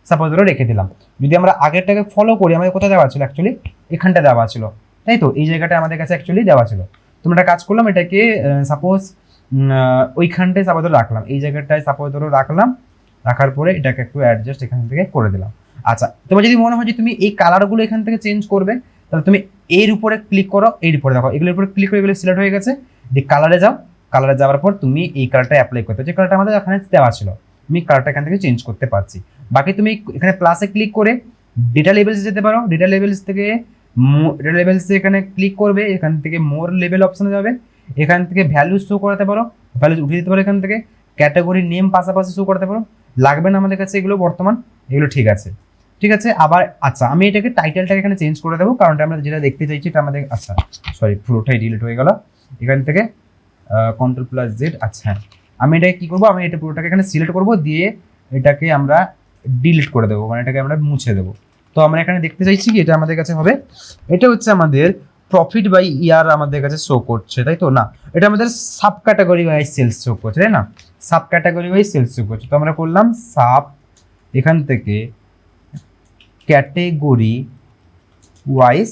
সাপোজ ধরো রেখে দিলাম। যদি আমরা আগেরটাকে ফলো করি, আমাদের কোথায় দেওয়া ছিল, অ্যাকচুয়ালি এখানটা দেওয়া ছিল, তাই তো, এই জায়গাটা আমাদের কাছে অ্যাকচুয়ালি দেওয়া ছিল। তোমরা কাজ করলাম, এটাকে সাপোজ ওইখানটায় সাপোজ ধরো রাখলাম, এই জায়গাটায় সাপোজ ধরো রাখার পরে এটাকে একটু অ্যাডজাস্ট এখান থেকে করে দিলাম। আচ্ছা, তোমার যদি মনে হয় যে তুমি এই কালারগুলো এখান থেকে চেঞ্জ করবে, তাহলে তুমি এর উপরে ক্লিক করো, এর উপরে দেখো এগুলোর উপরে ক্লিক করে এগুলো সিলেক্ট হয়ে গেছে, দিয়ে কালারে যাও, কালারে যাওয়ার পর তুমি এই কালারটা অ্যাপ্লাই করতে, যে কালারটা আমাদের এখানে দেওয়া ছিল, তুমি কালারটা এখান থেকে চেঞ্জ করতে পারছি। বাকি তুমি এখানে প্লাসে ক্লিক করে ডেটা লেভেলসে যেতে পারো, ডেটা লেভেলস থেকে এখানে ক্লিক করবে, এখান থেকে মোর লেভেল অপশনে যাবে, এখান থেকে ভ্যালু শো করাতে পারো, ভ্যালু উঠিয়ে দিতে পারো, এখান থেকে ক্যাটাগরি নেম পাশাপাশি শো করতে পারো, লাগবে না আমাদের কাছে এগুলো বর্তমান, এগুলো ঠিক আছে। আবার আচ্ছা, আমি এটাকে টাইটেলটাকে এখানে চেঞ্জ করে দেবো, কারণ আমরা যেটা দেখতে চাইছি এটা আমাদের, আচ্ছা সরি পুরোটাই ডিলিট হয়ে গেল, এখান থেকে Ctrl+Z, আচ্ছা আমি এটাকে কি করবো, আমি এটা পুরোটাকে এখানে সিলেক্ট করবো, দিয়ে এটাকে আমরা ডিলিট করে দেবো, মানে এটাকে আমরা মুছে দেবো। তো আমরা এখানে দেখতে চাইছি কি এটা আমাদের কাছে হবে, এটা হচ্ছে আমাদের প্রফিট বাই ইয়ার আমাদের কাছে শো করছে, তাই তো? না, এটা আমাদের sub category wise sales show করছে, তাই না? Sub category wise sales show করছে। তো আমরা করলাম সাব, এখান থেকে ক্যাটেগরি ওয়াইজ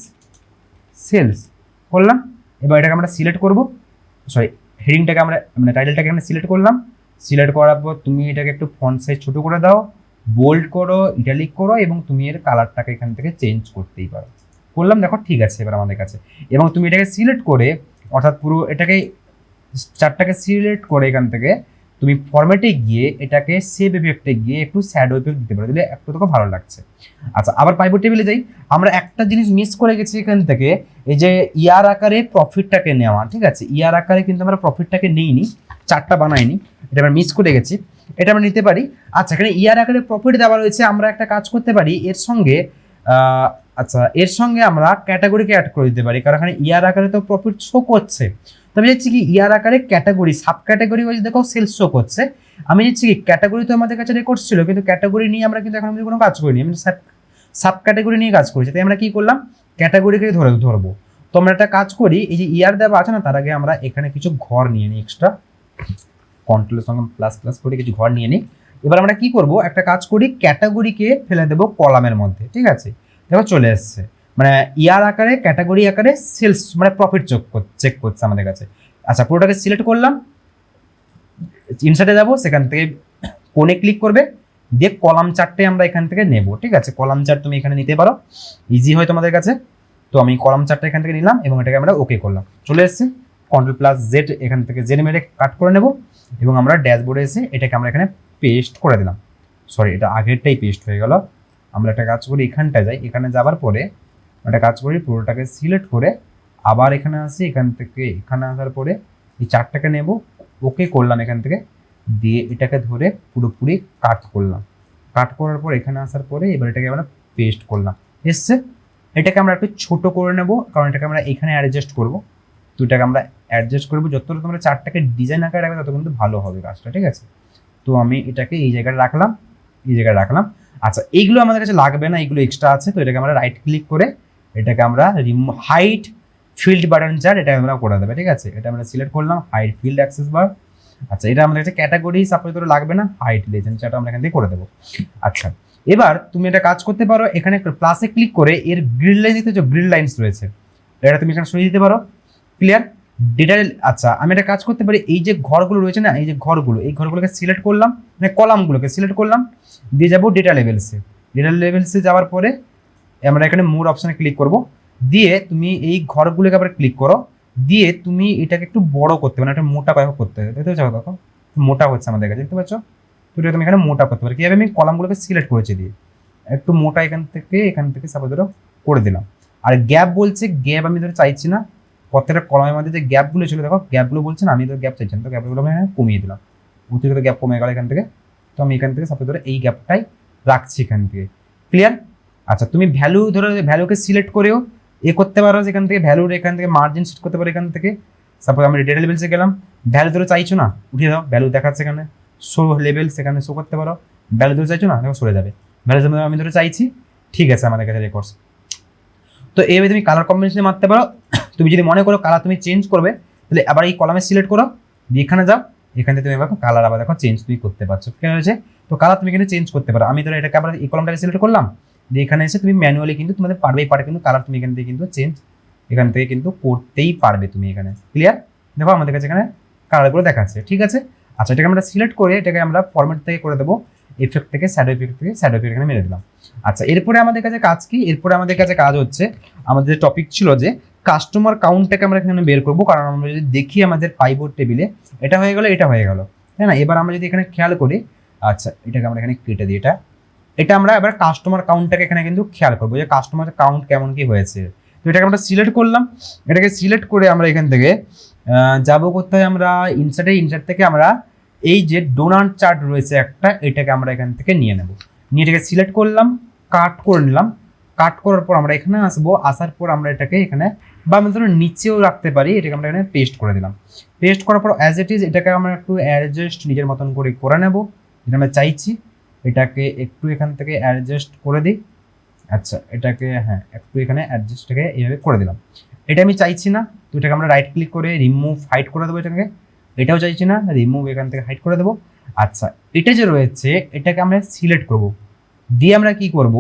সেলস করলাম। এবার এটাকে আমরা সিলেক্ট করব, সরি হেডিংটাকে আমরা মানে টাইটেলটাকে এখানে সিলেক্ট করলাম। সিলেক্ট করার পর তুমি এটাকে একটু ফন্ট সাইজ ছোটো করে দাও, বোল্ড করো, ইটালিক করো, এবং তুমি এর কালারটাকে এখান থেকে চেঞ্জ করতেই পারো। করলাম, দেখো ঠিক আছে এবার আমাদের কাছে। এবং তুমি এটাকে সিলেক্ট করে, অর্থাৎ পুরো এটাকে চারটাকে সিলেক্ট করে এখান থেকে তুমি ফরম্যাটে গিয়ে এটাকে সেভ এফেক্টে গিয়ে একটু শ্যাডো এফেক্ট দিতে পারো, দিলে একটু তোকে ভালো লাগছে। আচ্ছা, আবার পাইভট টেবিলে যাই। আমরা একটা জিনিস মিস করে গেছি এখান থেকে, এই যে ইয়ার আকারে প্রফিটটাকে নেওয়া, ঠিক আছে? ইয়ার আকারে কিন্তু আমরা প্রফিটটাকে নিইনি, চারটা বানাইনি, এটা আমরা মিস করে গেছি, এটা আমরা নিতে পারি। আচ্ছা, এখানে ইয়ার আকারে প্রফিট দেওয়া রয়েছে, আমরা একটা কাজ করতে পারি এর সঙ্গে, আচ্ছা এর সঙ্গে আমরা ক্যাটাগরিকে অ্যাড করে দিতে পারি, কারণ এখানে ইয়ার আকারে তো প্রফিট শো করছে। তো আমি যাচ্ছি কি ইয়ার আকারে ক্যাটাগরি, সাব ক্যাটাগরি ওয়াইজ দেখো সেলস শো করছে। আমি যাচ্ছি কি ক্যাটাগরি তো আমাদের কাছে রেকর্ড ছিল, কিন্তু ক্যাটাগরি নিয়ে আমরা কিন্তু এখন কোনো কাজ করিনি, আমি সাব ক্যাটাগরি নিয়ে কাজ করেছি। তাই আমরা কি করলাম, ক্যাটাগরিকে ধরবো। তো আমরা একটা কাজ করি, এই যে ইয়ার দেওয়া আছে না, তার আগে আমরা এখানে কিছু ঘর নিয়ে নিই, এক্সট্রা কন্ট্রোলের সঙ্গে প্লাস প্লাস করে কিছু ঘর নিয়ে নিই। এবার আমরা কি করব, একটা কাজ করি, ক্যাটাগরিকে ফেলে দেবো কলামের মধ্যে, ঠিক আছে? দেখো চলে এসছে, মানে ইয়ার আকারে ক্যাটাগরি আকারে সেলস মানে প্রফিট চেক করছে আমাদের কাছে। আচ্ছা, পুরোটাকে সিলেক্ট করলাম, ইনসার্টে যাবো, সেখান থেকে কোণে ক্লিক করবে, দিয়ে কলাম চারটে আমরা এখান থেকে নেব, ঠিক আছে? কলাম চার তুমি এখানে নিতে পারো, ইজি হয় তোমাদের কাছে। তো আমি কলাম চারটা এখান থেকে নিলাম এবং এটাকে আমরা ওকে করলাম, চলে এসছে। কন্ট্রোল প্লাস জেড এখান থেকে জেড মেরে কাট করে নেব, এবং আমরা ড্যাশবোর্ডে এসে এটাকে আমরা এখানে পেস্ট করে দিলাম। সরি, এটা আগেরটাই পেস্ট হয়ে গেল। আমরা একটা কাজ করি, এখানটায় যাই, এখানে যাবার পরে একটা কাজ করি, পুরোটাকে সিলেক্ট করে আবার এখানে আসি, এখান থেকে এখানে আসার পরে এই চারটাকে নেব, ওকে করলাম এখান থেকে, দিয়ে এটাকে ধরে পুরোপুরি কাট করলাম। কাট করার পর এখানে আসার পরে এবার এটাকে আমরা পেস্ট করলাম, এসছে। এটাকে আমরা একটু ছোট করে নেব, কারণ এটাকে আমরা এখানে অ্যাডজাস্ট করব। তো এটাকে আমরা অ্যাডজাস্ট করবো, যতটা তোমরা চারটাকে ডিজাইন আকারে রাখবে তত কিন্তু ভালো হবে কাজটা, ঠিক আছে? তো আমি এটাকে এই জায়গায় রাখলাম, এই জায়গায় রাখলাম। আচ্ছা, এইগুলো আমাদের কাছে লাগবে না, এইগুলো এক্সট্রা আছে। তো এটাকে আমরা রাইট ক্লিক করে এটাকে আমরা হাইট ফিল্ড বাটন চার, এটা আমরা করে দেবে, ঠিক আছে? এটা আমরা সিলেক্ট করলাম, হাইট ফিল্ড অ্যাক্সেস বার। আচ্ছা, এটা আমাদের কাছে ক্যাটাগরি সাপোজ ধরো লাগবে না, হাইট লেজেন্ড চারটা আমরা এখান থেকে করে দেবো। আচ্ছা, এবার তুমি এটা কাজ করতে পারো, এখানে প্লাসে ক্লিক করে এর গ্রিল লাইন দিতে, যে গ্রিল লাইন্স রয়েছে এটা তুমি এখানে সরিয়ে দিতে পারো, ক্লিয়ার ডিটেল। আচ্ছা, আমি একটা কাজ করতে পারি, এই যে ঘরগুলো রয়েছে না, এই যে ঘরগুলো, এই ঘরগুলোকে সিলেক্ট করলাম, মানে কলামগুলোকে সিলেক্ট করলাম, দিয়ে যাবো ডেটা লেভেলসে। ডেটা লেভেলসে যাওয়ার পরে আমরা এখানে মোর অপশানে ক্লিক করব, দিয়ে তুমি এই ঘরগুলোকে আবার ক্লিক করো, দিয়ে তুমি এটাকে একটু বড় করতে পারো, একটা মোটা পাইপ করতে হবে, দেখতে পাচ্ছ? দেখো মোটা হচ্ছে আমাদের কাছে, দেখতে পাচ্ছ? তো এটা তুমি এখানে মোটা করতে পারো। কীভাবে, আমি কলামগুলোকে সিলেক্ট করেছি, দিয়ে একটু মোটা এখান থেকে সাপোজ ধরো করে দিলাম। আর গ্যাপ বলছে, গ্যাপ আমি ধরো চাইছি না, প্রত্যেকটা কলামের মধ্যে যে গ্যাপগুলো ছিল, দেখো গ্যাপগুলো বলছে না, আমি তো গ্যাপ চাইছি না, তো গ্যাপগুলো আমি কমিয়ে দিলাম, অতিরিক্ত গ্যাপ কমে গেল এখান থেকে। তো আমি এখান থেকে সাপোজ ধরো এই গ্যাপটাই রাখছি এখান থেকে, ক্লিয়ার? আচ্ছা, তুমি ভ্যালু ধরো, ভ্যালুকে সিলেক্ট করেও করতে পারো, এখান থেকে ভ্যালুর এখান থেকে মার্জিন সেট করতে পারো এখান থেকে। সাপোজ আমি ডেটা লেভেলসে গেলাম, ভ্যালু ধরো চাইছো না, উঠিয়ে দাও, ভ্যালু দেখাচ্ছে এখানে শো লেভেল, সেখানে শো করতে পারো। ভ্যালু ধরে চাইছো না, দেখো সরে যাবে। ভ্যালু আমি ধরে চাইছি, ঠিক আছে, আমাদের কাছে রেকর্ডস। তো এইভাবে তুমি কালার কম্বিনেশনে মারতে পারো। তুমি যদি মনে করো কালার তুমি চেঞ্জ করবে, তাহলে আবার এই কলামে সিলেক্ট করো, দিয়ে এখানে যাও, এখান থেকে তুমি এবার কালার আবার দেখো চেঞ্জ তুমি করতে পারছো, কেন হয়েছে? তো কালার তুমি কিন্তু চেঞ্জ করতে পারো। আমি ধরো এটাকে আবার এই কলামটাকে সিলেক্ট করলাম, দিয়ে এখানে এসে তুমি ম্যানুয়ালি কিন্তু তোমাদের পারবেই কিন্তু কালার তুমি এখান থেকে কিন্তু চেঞ্জ এখান থেকে কিন্তু করতেই পারবে তুমি এখানে, ক্লিয়ার? দেখো আমাদের কাছে এখানে কালারগুলো দেখাচ্ছে, ঠিক আছে? আচ্ছা, এটাকে আমরা সিলেক্ট করে এটাকে আমরা ফরম্যাট থেকে করে দেবো, এফেক্ট থেকে শ্যাডো এফেক্ট এখানে মেরে দিলাম। আচ্ছা, এরপরে আমাদের কাছে কাজ কি? এরপরে আমাদের কাছে কাজ হচ্ছে, আমাদের টপিক ছিল যে কাস্টমার কাউন্টটাকে আমরা এখানে বের করবো, কারণ আমরা যদি দেখি আমাদের পাইভট টেবিলে এটা হয়ে গেল, এটা হয়ে গেল, তাই না? এবার আমরা যদি এখানে খেয়াল করি, আচ্ছা এটাকে আমরা এখানে কেটে দিই, এটা আমরা এবার কাস্টমার কাউন্টটাকে এখানে কিন্তু খেয়াল করবো যে কাস্টমার কাউন্ট কেমন কি হয়েছে। তো এটাকে আমরা সিলেক্ট করলাম, এটাকে সিলেক্ট করে আমরা এখান থেকে যাবো করতে হয়, আমরা ইনসার্ট থেকে আমরা এই যে ডোনার চার্ট রয়েছে একটা, এটাকে আমরা এখান থেকে নিয়ে নেব, নিয়ে এটাকে সিলেক্ট করলাম, কাট করে নিলাম। কাট করার পর আমরা এখানে আসবো, আসার পর আমরা এটাকে এখানে বা আমি ধরো নিচেও রাখতে পারি। এটাকে আমরা এখানে পেস্ট করে দিলাম। পেস্ট করার পর অ্যাজ ইট ইজ এটাকে আমরা একটু অ্যাডজাস্ট নিজের মতন করে নেব, যেটা আমরা চাইছি। এটাকে একটু এখান থেকে অ্যাডজাস্ট করে দিই। আচ্ছা এটাকে হ্যাঁ একটু এখানে অ্যাডজাস্টটাকে এইভাবে করে দিলাম। এটা আমি চাইছি না, তো এটাকে আমরা রাইট ক্লিক করে রিমুভ হাইড করে দেবো এটাকে। এটাও চাইছি না, রিমুভ এখান থেকে হাইড করে দেবো। আচ্ছা এটা যে রয়েছে এটাকে আমরা সিলেক্ট করব, দিয়ে আমরা কি করব,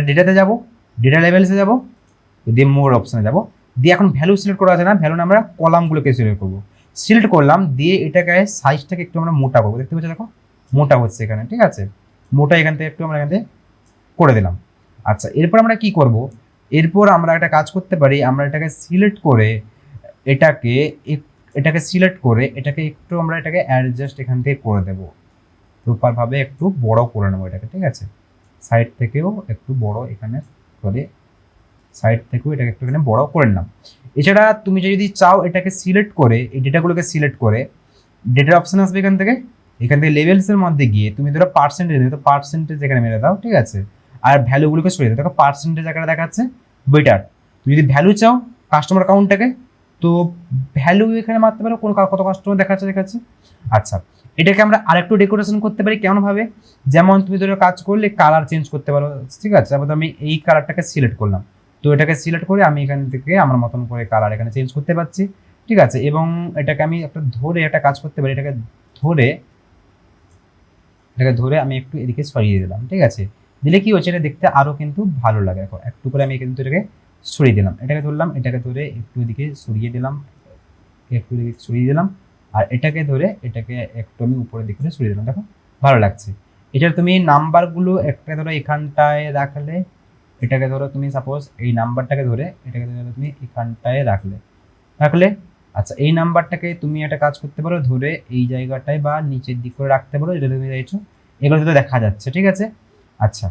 ডেটাতে যাব, ডেটা লেভেলসে যাব, দিয়ে মোর অপশানে যাব, দিয়ে এখন ভ্যালু সিলেক্ট করা আছে না, ভ্যালু আমরা কলামগুলোকে সিলেক্ট করবো। সিলেক্ট করলাম, দিয়ে এটাকে সাইজটাকে একটু আমরা মোটা করবো। দেখতে পাচ্ছি দেখো মোটা হচ্ছে এখানে, ঠিক আছে। মোটা এখান থেকে একটু আমরা এখান থেকে করে দিলাম। আচ্ছা এরপর আমরা কি করব, এরপর আমরা একটা কাজ করতে পারি, আমরা এটাকে সিলেক্ট করে এটাকে সিলেক্ট করে এটাকে একটু আমরা এটাকে অ্যাডজাস্ট এখান থেকে করে দেবো, প্রপারভাবে একটু বড় করে নেবো এটাকে, ঠিক আছে। সাইড থেকেও একটু বড় এখানে করে, সাইড থেকেও এটাকে একটু এখানে বড় করে নিলাম। এছাড়া তুমি যদি চাও এটাকে সিলেক্ট করে এই ডেটাগুলোকে সিলেক্ট করে ডেটার অপশন আসবে এখান থেকে লেভেলসের মধ্যে গিয়ে তুমি ধরো পার্সেন্টেজ দেবে, তো পার্সেন্টেজ এখানে মেরে দাও, ঠিক আছে। আর ভ্যালুগুলোকে সরিয়ে দাও, দেখো পার্সেন্টেজ আকারে দেখাচ্ছে বেটার। তুমি যদি ভ্যালু চাও কাস্টমার কাউন্টটাকে, তো ভ্যালু এখানে মারতে পারো কোন কত কাস্টমার দেখাচ্ছে। আচ্ছা এটাকে আমরা আরেকটু ডেকোরেশন করতে পারি কেমনভাবে, যেমন তুমি ধরো কাজ করলে কালার চেঞ্জ করতে পারো, ঠিক আছে। তারপর আমি এই কালারটাকে সিলেক্ট করলাম, তো এটাকে সিলেক্ট করে আমি এখান থেকে আমার মতন করে কালার এখানে চেঞ্জ করতে পারছি, ঠিক আছে। এবং এটাকে আমি একটা কাজ করতে পারি, এটাকে ধরে আমি একটু এদিকে সরিয়ে দিলাম, ঠিক আছে। দিলে কি হচ্ছে এটা দেখতে আরও কিন্তু ভালো লাগে। দেখো একটু করে আমি কিন্তু এটাকে সরিয়ে দিলাম, এটাকে ধরলাম, এটাকে ধরে একটু এদিকে সরিয়ে দিলাম, একটু এদিকে সরিয়ে দিলাম। আর এটাকে ধরে এটাকে একটু আমি উপরের দিকে সরিয়ে দিলাম, দেখো ভালো লাগছে। এছাড়া তুমি নাম্বারগুলো একটা ধরো এখানটায় রাখলে, এটাকে ধরো তুমি সাপোজ এই নাম্বারটাকে ধরে এটাকে ধরে তুমি এখানটায় রাখলে আচ্ছা এই নাম্বারটাকে তুমি একটা কাজ করতে পারো, ধরে এই জায়গাটায় বা নিচের দিক করে রাখতে পারো, যেটা তুমি চাইছো। এগুলো তো দেখা যাচ্ছে, ঠিক আছে। আচ্ছা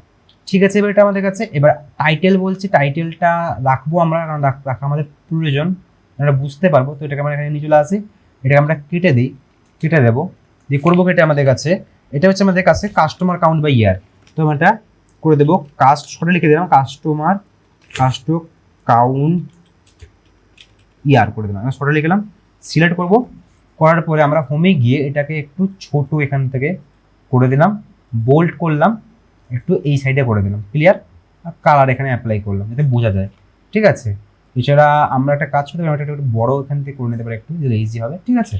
ঠিক আছে, এবার এটা আমাদের কাছে। এবার টাইটেল বলছি, টাইটেলটা রাখবো আমরা, কারণ রাখা আমাদের প্রয়োজন, আমরা বুঝতে পারবো। তো এটাকে আমরা এখানে নিয়ে চলে আসি, এটাকে আমরা কেটে দেবো, দিয়ে করবো কেটে আমাদের কাছে। এটা হচ্ছে আমাদের কাছে কাস্টমার কাউন্ট বাই ইয়ার, তো আমরা এটা করে দেবো শর্টে লিখে দিলাম কাস্টমার কাউন্ট ইয়ার করে দিলাম, শর্টে লিখলাম। সিলেক্ট করব, করার পরে আমরা হোমে গিয়ে এটাকে একটু ছোট এখান থেকে করে দিলাম, বোল্ড করলাম, একটু এই সাইডে করে দিলাম, ক্লিয়ার। কালার এখানে অ্যাপ্লাই করলাম যাতে বোঝা যায়, ঠিক আছে। এছাড়া আমরা একটা কাজ করতে পারি, এটা একটু বড় এখান থেকে করে নিতে পারি একটু, যেটা ইজি হবে, ঠিক আছে।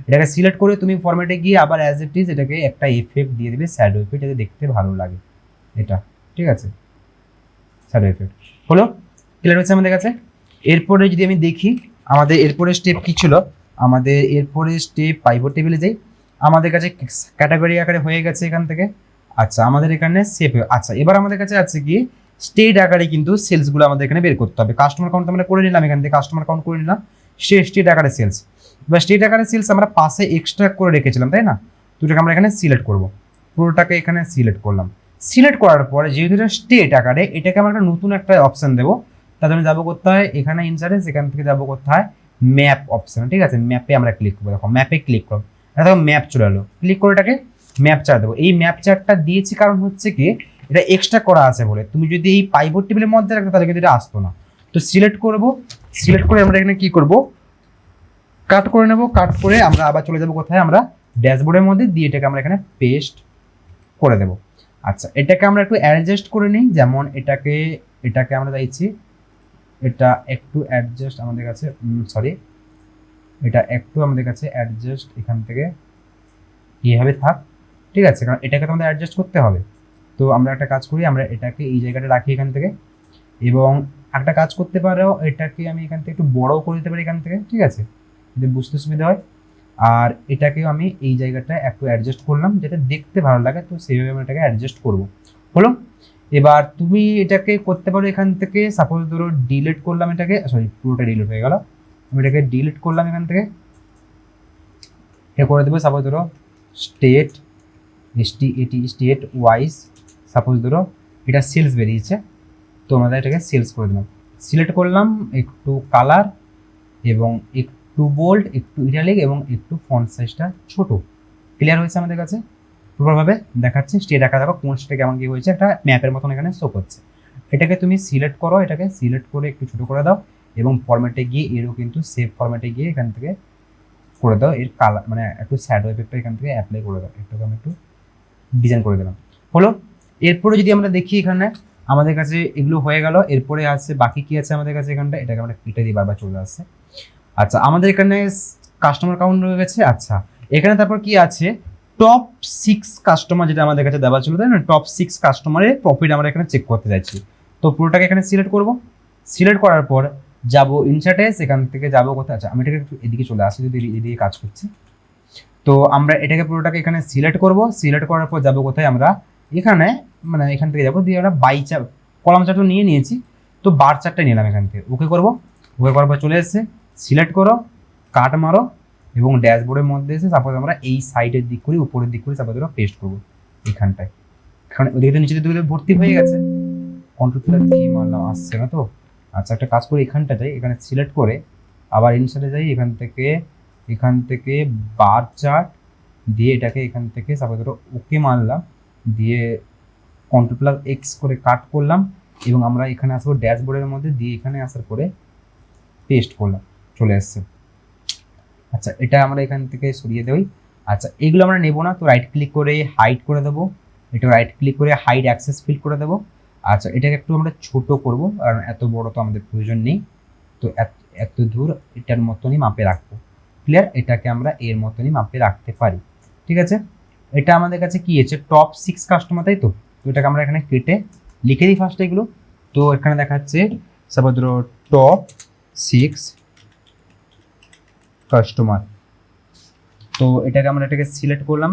এটাকে সিলেক্ট করে তুমি ফরম্যাটে গিয়ে আবার অ্যাজ ইট ইজ এটাকে একটা এফেক্ট দিয়ে দিবে, শ্যাডো এফেক্ট, যাতে দেখতে ভালো লাগে এটা, ঠিক আছে। শ্যাডো এফেক্ট হলো, ক্লিয়ার হচ্ছে আমাদের কাছে। এরপরে যদি আমি দেখি আমাদের এরপরে স্টেপ কী ছিল, আমাদের এরপরে স্টেপ পাইভট টেবিলে যাই। আমাদের কাছে ক্যাটাগরি আকারে হয়ে গেছে এখান থেকে। আচ্ছা আমাদের এখানে সেভ, আচ্ছা এবার আমাদের কাছে আছে কি স্টেট আকারে কিন্তু সেলসগুলো আমাদের এখানে বের করতে হবে। কাস্টমার কাউন্ট আমরা করে নিলাম, এখান থেকে কাস্টমার কাউন্ট করে নিলাম, স্টেট আকারে সেলস। এবার স্টেট আকারে সেলস আমরা পাশে এক্সট্রা করে রেখেছিলাম, তাই না। তো এটাকে আমরা এখানে সিলেক্ট করব, পুরোটাকে এখানে সিলেক্ট করলাম। সিলেক্ট করার পরে যেহেতু এটা স্টেট আকারে, এটাকে আমরা একটা নতুন একটা অপশান দেবো। তার জন্য যাবো করতে হয় এখানে ইনসার্টে, সেখান থেকে যাবো করতে হয় ম্যাপ অপশান, ঠিক আছে। ম্যাপে আমরা ক্লিক করবো, দেখো ম্যাপে ক্লিক করো, এটা দেখো ম্যাপ চলে এলো। ক্লিক করে এটাকে ম্যাপ চার্ট দেবো। এই ম্যাপ চার্টটা দিয়েছি কারণ হচ্ছে কি এটা এক্সট্রা করা আছে বলে, তুমি যদি এই পাইভট টেবিলের মধ্যে রাখতে তাহলে কিন্তু এটা আসতো না। তো সিলেক্ট করে আমরা এখানে কি করব, কাট করে নেব। কাট করে আমরা আবার চলে যাবো কোথায়, আমরা ড্যাশবোর্ডের মধ্যে দিয়ে এটাকে আমরা এখানে পেস্ট করে দেবো। আচ্ছা এটাকে আমরা একটু অ্যাডজাস্ট করে নিই, যেমন এটাকে আমরা চাইছি এটা একটু অ্যাডজাস্ট আমাদের কাছে, এটা একটু আমাদের কাছে অ্যাডজাস্ট এখান থেকে এইভাবে থাক, ঠিক আছে, কারণ এটাকে তো আমাদের অ্যাডজাস্ট করতে হবে। তো আমরা একটা কাজ করি, আমরা এটাকে এই জায়গাটা রাখি এখান থেকে, এবং একটা কাজ করতে পারো, এটাকে আমি এখান থেকে একটু বড় করে দিতে পারি এখান থেকে, ঠিক আছে, যদি বুঝতে সুবিধা হয়। আর এটাকেও আমি এই জায়গাটা একটু অ্যাডজাস্ট করলাম যাতে দেখতে ভালো লাগে, তো সেইভাবে আমরা এটাকে অ্যাডজাস্ট করবো, হলো। এবার তুমি এটাকে করতে পারো এখান থেকে, সাপোজ ধরো ডিলিট করলাম এটাকে, পুরোটা ডিলিট হয়ে গেল, আমি এটাকে ডিলিট করলাম এখান থেকে, এটা করে দেবো সাপোজ ধরো স্টেট স্টেট ওয়াইজ, সাপোজ ধরো এটা সেলস বেরিয়েছে, তো আমরা এটাকে সেলস করে দিলাম। সিলেক্ট করলাম, একটু কালার এবং একটু বোল্ড, একটু ইটালিক এবং একটু ফন্ট সাইজটা ছোট, ক্লিয়ার হয়েছে আমাদের কাছে, প্রপারভাবে দেখাচ্ছে। স্টেট আকার দেখো কোন স্টেটে কেমন কী হয়েছে, একটা ম্যাপের মতন এখানে শো করছে। এটাকে তুমি সিলেক্ট করো, এটাকে সিলেক্ট করে একটু ছোটো করে দাও, এবং ফরম্যাটে গিয়ে এরও কিন্তু সেভ ফরম্যাটে গিয়ে এখান থেকে করে দাও, এর কালার মানে একটু শ্যাডো এফেক্টটা এখান থেকে অ্যাপ্লাই করে দাও, একটু আমি একটু ডিজাইন করে দিলাম, হলো। এরপরে যদি আমরা দেখি এখানে আমাদের কাছে এগুলো হয়ে গেল, এরপরে আছে বাকি কি আছে আমাদের কাছে এখানটা, এটাকে আমরা কেটে দিই, বারবার চলে আসছে। আচ্ছা আমাদের এখানে কাস্টমার কাউন্ট রয়ে গেছে। আচ্ছা এখানে তারপর কি আছে, টপ 6 কাস্টমার যেটা আমাদের কাছে দেওয়া ছিল, তাই না? টপ 6 কাস্টমারের প্রফিট আমরা এখানে চেক করতে যাচ্ছি। তো পুরোটাকে এখানে সিলেক্ট করব, সিলেক্ট করার পর যাব ইনসার্টে, এখান থেকে যাব কোথায়, আচ্ছা আমি এটাকে একটু এদিকে চলে আসি, যদি এদিকে কাজ করছি। তো আমরা এটাকে পুরোটাকে এখানে সিলেক্ট করব, সিলেক্ট করার পর যাব কোথায়, আমরা এখানে মানে এখান থেকে যাবো, দিয়ে আমরা বাই চার কলাম চারটা নিয়ে নিয়েছি, তো বার চারটা নিলাম এখান থেকে, ওকে করব, ওকে করার পর চলে এসেছে, সিলেক্ট করো, কাট মারো এবং ড্যাশবোর্ডের মধ্যে এসে সাপোজ আমরা এই সাইডের দিক করি, উপরের দিক করি, সাপোজ আমরা পেস্ট করবো এখানটায়, এখানে ওদিকে নিচে দিকে ভর্তি হয়ে গেছে, কন্ট্রোল কি মারলাম, আসছে না তো। আচ্ছা একটা কাজ করি, এখানটা যাই, এখানে সিলেক্ট করে আবার ইনসার্টে যাই, এখান থেকে বার চার্ট দিয়ে এটাকে এখান থেকে সাপোজ ধরো ওকে মারলাম, দিয়ে কন্ট্রোল+X করে কাট করলাম এবং আমরা এখানে আসবো ড্যাশবোর্ডের মধ্যে, দিয়ে এখানে আসার পরে পেস্ট করলাম, চলে আসছে। আচ্ছা এটা আমরা এখান থেকে সরিয়ে দেই। আচ্ছা এগুলো আমরা নেব না, তো রাইট ক্লিক করে হাইড করে দেবো, এটা রাইট ক্লিক করে হাইড অ্যাক্সেস ফিল করে দেবো। আচ্ছা এটাকে একটু আমরা ছোট করব, কারণ এত বড় তো আমাদের প্রয়োজন নেই, তো এত দূর এটার মতনই মাপে রাখবো, ক্লিয়ার। এটাকে আমরা এর মতনই মাপে রাখতে পারি, ঠিক আছে। এটা আমাদের কাছে কি আছে, টপ 6 কাস্টমার, তাই তো। তো এটাকে আমরা এখানে কেটে লিখে দিই ফার্স্ট এগুলো, তো এখানে দেখাচ্ছে সাপোজ ধরো টপ 6 কাস্টমার। তো এটাকে সিলেক্ট করলাম,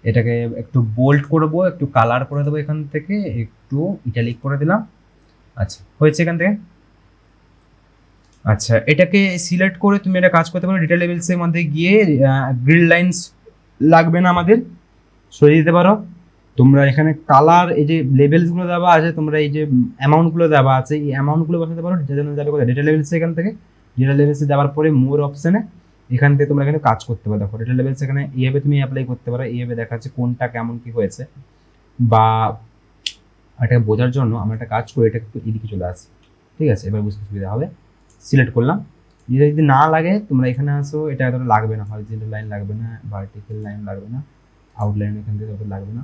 এটাকে একটু বোল্ড করব, একটু কালার করে দেবো, এখান থেকে একটু ইটালিক করে দিলাম। আচ্ছা হয়েছে এখান থেকে। আচ্ছা এটাকে সিলেক্ট করে তুমি এটা কাজ করতে পারো, ডিটেল লেভেলসের মধ্যে গিয়ে গ্রিড লাইন্স লাগবে না আমাদের, সরিয়ে দিতে পারো। তোমরা এখানে কালার, এই যে লেভেলসগুলো দেওয়া আছে, তোমরা এই যে অ্যামাউন্টগুলো দেওয়া আছে, এই অ্যামাউন্টগুলো বসাতে পারো, যেটা যাবে কোথায়, ডেটা লেভেলস। এখান থেকে ডেটা লেভেলসে যাওয়ার পরে মোর অপশানে এখান থেকে তোমরা এখানে কাজ করতে পারো। দেখো ডেটা লেভেলস এখানে এইভাবে তুমি অ্যাপ্লাই করতে পারো, এইভাবে দেখাচ্ছে কোনটা কেমন কি হয়েছে। বা এটাকে বোঝার জন্য আমরা একটা কাজ করি, এটা একটু এদিকে চলে আসি, ঠিক আছে, এবার বুঝতে সুবিধা হবে। সিলেক্ট করলাম, এটা যদি না লাগে তোমরা এখানে আসো, এটা এতটা লাগবে না, হরিজন্টাল লাইন লাগবে না, ভার্টিক্যাল লাইন লাগবে না, আউটলাইন এখান থেকে অত লাগবে না,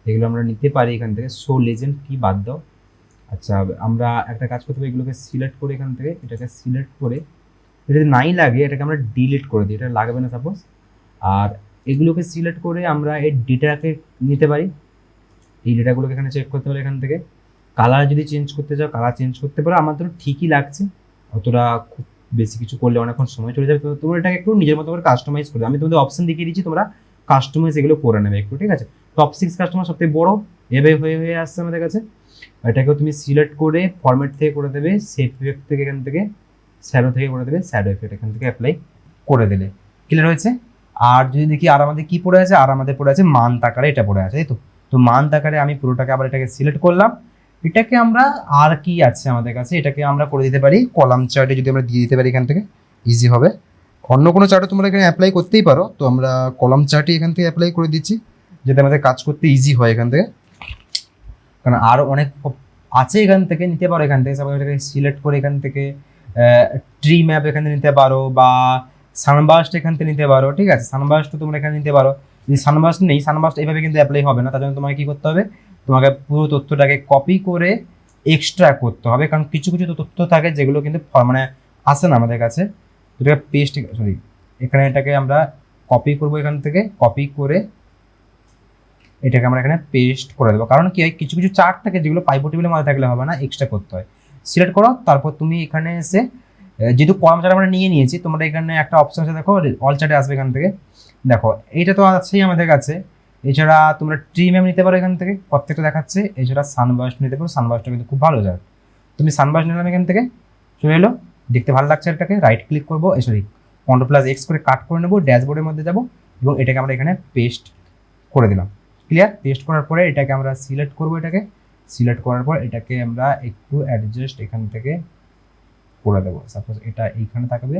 এগুলো আমরা নিতে পারি এখান থেকে। শো লেজেন্ড কি বাদ দাও। আচ্ছা আমরা একটা কাজ করতে পারি, এগুলোকে সিলেক্ট করে এখান থেকে এটাকে সিলেক্ট করে, এটা যদি নাই লাগে এটাকে আমরা ডিলিট করে দিই, এটা লাগবে না সাপোজ। আর এগুলোকে সিলেক্ট করে আমরা এই ডেটাকে নিতে পারি, এই ডেটাগুলোকে এখানে চেক করতে পারি এখান থেকে। কালার যদি চেঞ্জ করতে চাও কালার চেঞ্জ করতে পারো, আমার তো ঠিকই লাগছে, অতটা খুব বেশি কিছু করলে অনেকক্ষণ সময় চলে যাবে, তো তোমরা এটাকে একটু নিজের মতো করে কাস্টমাইজ করে, আমি তোমাদের অপশন দেখিয়ে দিচ্ছি, তোমরা কাস্টমাইজ এগুলো করে নেবে একটু, ঠিক আছে। টপ 6 কাস্টমার সবথেকে বড় এভাবে হয়ে আসছে আমাদের কাছে, এটাকেও তুমি সিলেক্ট করে ফরম্যাট থেকে করে দেবে, সেভ ইফেক্ট থেকে এখান থেকে শ্যাডো থেকে করে দেবে, শ্যাডো ইফেক্ট এখান থেকে অ্যাপ্লাই করে দিলে ক্লিয়ার হয়েছে। আর যদি দেখি আর আমাদের কি পড়ে আছে, আর আমাদের পড়ে আছে মান্থ আকারে, এটা পড়ে আছে, তাই তো। তো মান্থ আকারে আমি পুরোটাকে আবার এটাকে সিলেক্ট করলাম, এটাকে আমরা আর কি আছে আমাদের কাছে, এটাকে আমরা করে দিতে পারি কলাম চার্টে, যদি আমরা দিয়ে দিতে পারি এখান থেকে ইজি হবে। অন্য কোনো চার্টে তোমরা এখানে অ্যাপ্লাই করতেই পারো, তো আমরা কলাম চার্টে এখান থেকে অ্যাপ্লাই করে দিচ্ছি, যাতে আমাদের কাজ করতে ইজি হয় এখান থেকে, কারণ আরও অনেক আছে এখান থেকে নিতে পারো। এখান থেকে সবাই এটাকে সিলেক্ট করে এখান থেকে ট্রি ম্যাপ এখান থেকে নিতে পারো, বা সানবাস্ট এখান থেকে নিতে পারো, ঠিক আছে। সানবাস্টও তোমরা এখানে নিতে পারো, যদি সানবাস্ট নেই, সানবাস্ট এইভাবে কিন্তু অ্যাপ্লাই হবে না, তার জন্য তোমাকে কী করতে হবে, তোমাকে পুরো তথ্যটাকে কপি করে এক্সট্রা করতে হবে, কারণ কিছু কিছু তথ্য থাকে যেগুলো কিন্তু মানে আসে না আমাদের কাছে, এটাকে পেস্ট, সরি এখানে এটাকে আমরা কপি করব, এখান থেকে কপি করে এটাকে আমরা এখানে পেস্ট করে দেবো। কারণ কি হয়, কিছু কিছু চার্ট থাকে যেগুলো পাইভট টেবিলের মধ্যে থাকলে হবে না, এক্সট্রা করতে হয়। সিলেক্ট করো, তারপর তুমি এখানে এসে যেহেতু কলাম চার্ট আমরা নিয়ে নিয়েছি, তোমরা এখানে একটা অপশন আছে দেখো, অল চার্টে আসবে, এখান থেকে দেখো এইটা তো আছেই আমাদের কাছে। এছাড়া তোমরা ট্রি ম্যাপ নিতে পারো এখান থেকে, প্রত্যেকটা দেখাচ্ছে। এছাড়া সানবাস্ট নিতে পারো, সানবাস্টটা কিন্তু খুব ভালো যায়। তুমি সানবাস্ট নিলাম, এখান থেকে চলে এলো, দেখতে ভালো লাগছে, এটাকে রাইট ক্লিক করবো, সরি কন্ট্রোল+X করে কাট করে নেবো, ড্যাশবোর্ডের মধ্যে যাবো এবং এটাকে আমরা এখানে পেস্ট করে দিলাম, ক্লিয়ার। পেস্ট করার পরে এটাকে আমরা সিলেক্ট করবো, এটাকে সিলেক্ট করার পর এটাকে আমরা একটু অ্যাডজাস্ট এখান থেকে করে দেবো, সাপোজ এটা এইখানে থাকবে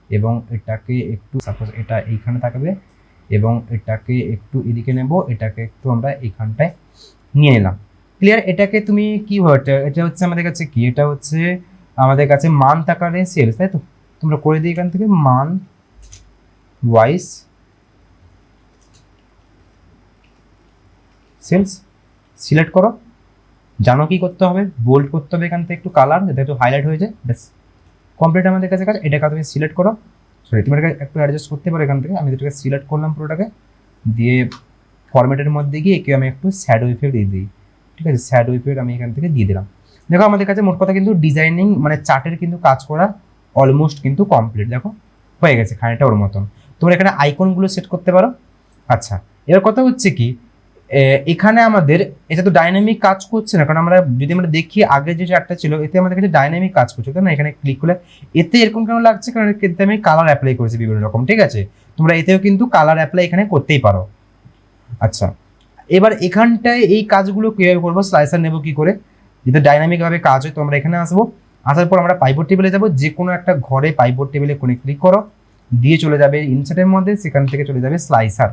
এবং এটাকে একটু, সাপোজ এটা এইখানে থাকবে এবং এটাকে একটু এদিকে নেব, এটাকে একটু আমরা এইখানটায় নিয়ে নিলাম, ক্লিয়ার। এটাকে তুমি কি এটা হচ্ছে আমাদের কাছে কি, এটা হচ্ছে আমাদের কাছে মান্থ আকারে সেলস, তাই তো? তোমরা করে দিই এখান থেকে মান্থ ওয়াইজ সেলস, সিলেক্ট করো। জানো কি করতে হবে, বোল্ড করতে হবে এখান থেকে একটু কালার, যাতে একটু হাইলাইট হয়ে যায়, ব্যাস কমপ্লিট আমাদের কাছে কাজ। এটাকে তুমি সিলেক্ট করো, সরি তুমি এটাকে একটু অ্যাডজাস্ট করতে পারো এখান থেকে। আমি এটাকে সিলেক্ট করলাম পুরোটাকে, দিয়ে ফরম্যাটের মধ্যে গিয়ে একে আমি একটু শ্যাডো ইফেক্ট দিয়ে দিই, ঠিক আছে? শ্যাডো ইফেক্ট আমি এখান থেকে দিয়ে দিলাম। দেখো আমাদের কাছে মোট কথা কিন্তু ডিজাইনিং মানে চার্টের কিন্তু কাজ করা অলমোস্ট কিন্তু কমপ্লিট, দেখো হয়ে গেছে খানিকটা ওর মতন। তোমরা এখানে আইকনগুলো সেট করতে পারো। আচ্ছা, এর কথা হচ্ছে কি, এখানে আমাদের এটা তো ডাইনামিক কাজ করছে না, কারণ আমরা যদি আমরা দেখি আগে যে চার্টটা ছিল এতে আমাদের কাছে ডাইনামিক কাজ করছে, তাই না? এখানে ক্লিক করলে এতে এরকম কেন লাগছে, কারণ এতে আমি কালার অ্যাপ্লাই করেছি বিভিন্ন রকম, ঠিক আছে? তোমরা এতেও কিন্তু কালার অ্যাপ্লাই এখানে করতেই পারো। আচ্ছা, এবার এখানটায় এই কাজগুলো কিভাবে করবো, স্লাইসার নেবো কি করে, যেটা ডাইনামিক ভাবে কাজ হয়। তো আমরা এখানে আসবো, আসার পর আমরা পাইভট টেবিলে যাবো, যে কোনো একটা ঘরে পাইভট টেবিলে কোণে ক্লিক করো, দিয়ে চলে যাবে ইনসার্টের মধ্যে, সেখান থেকে চলে যাবে স্লাইসার।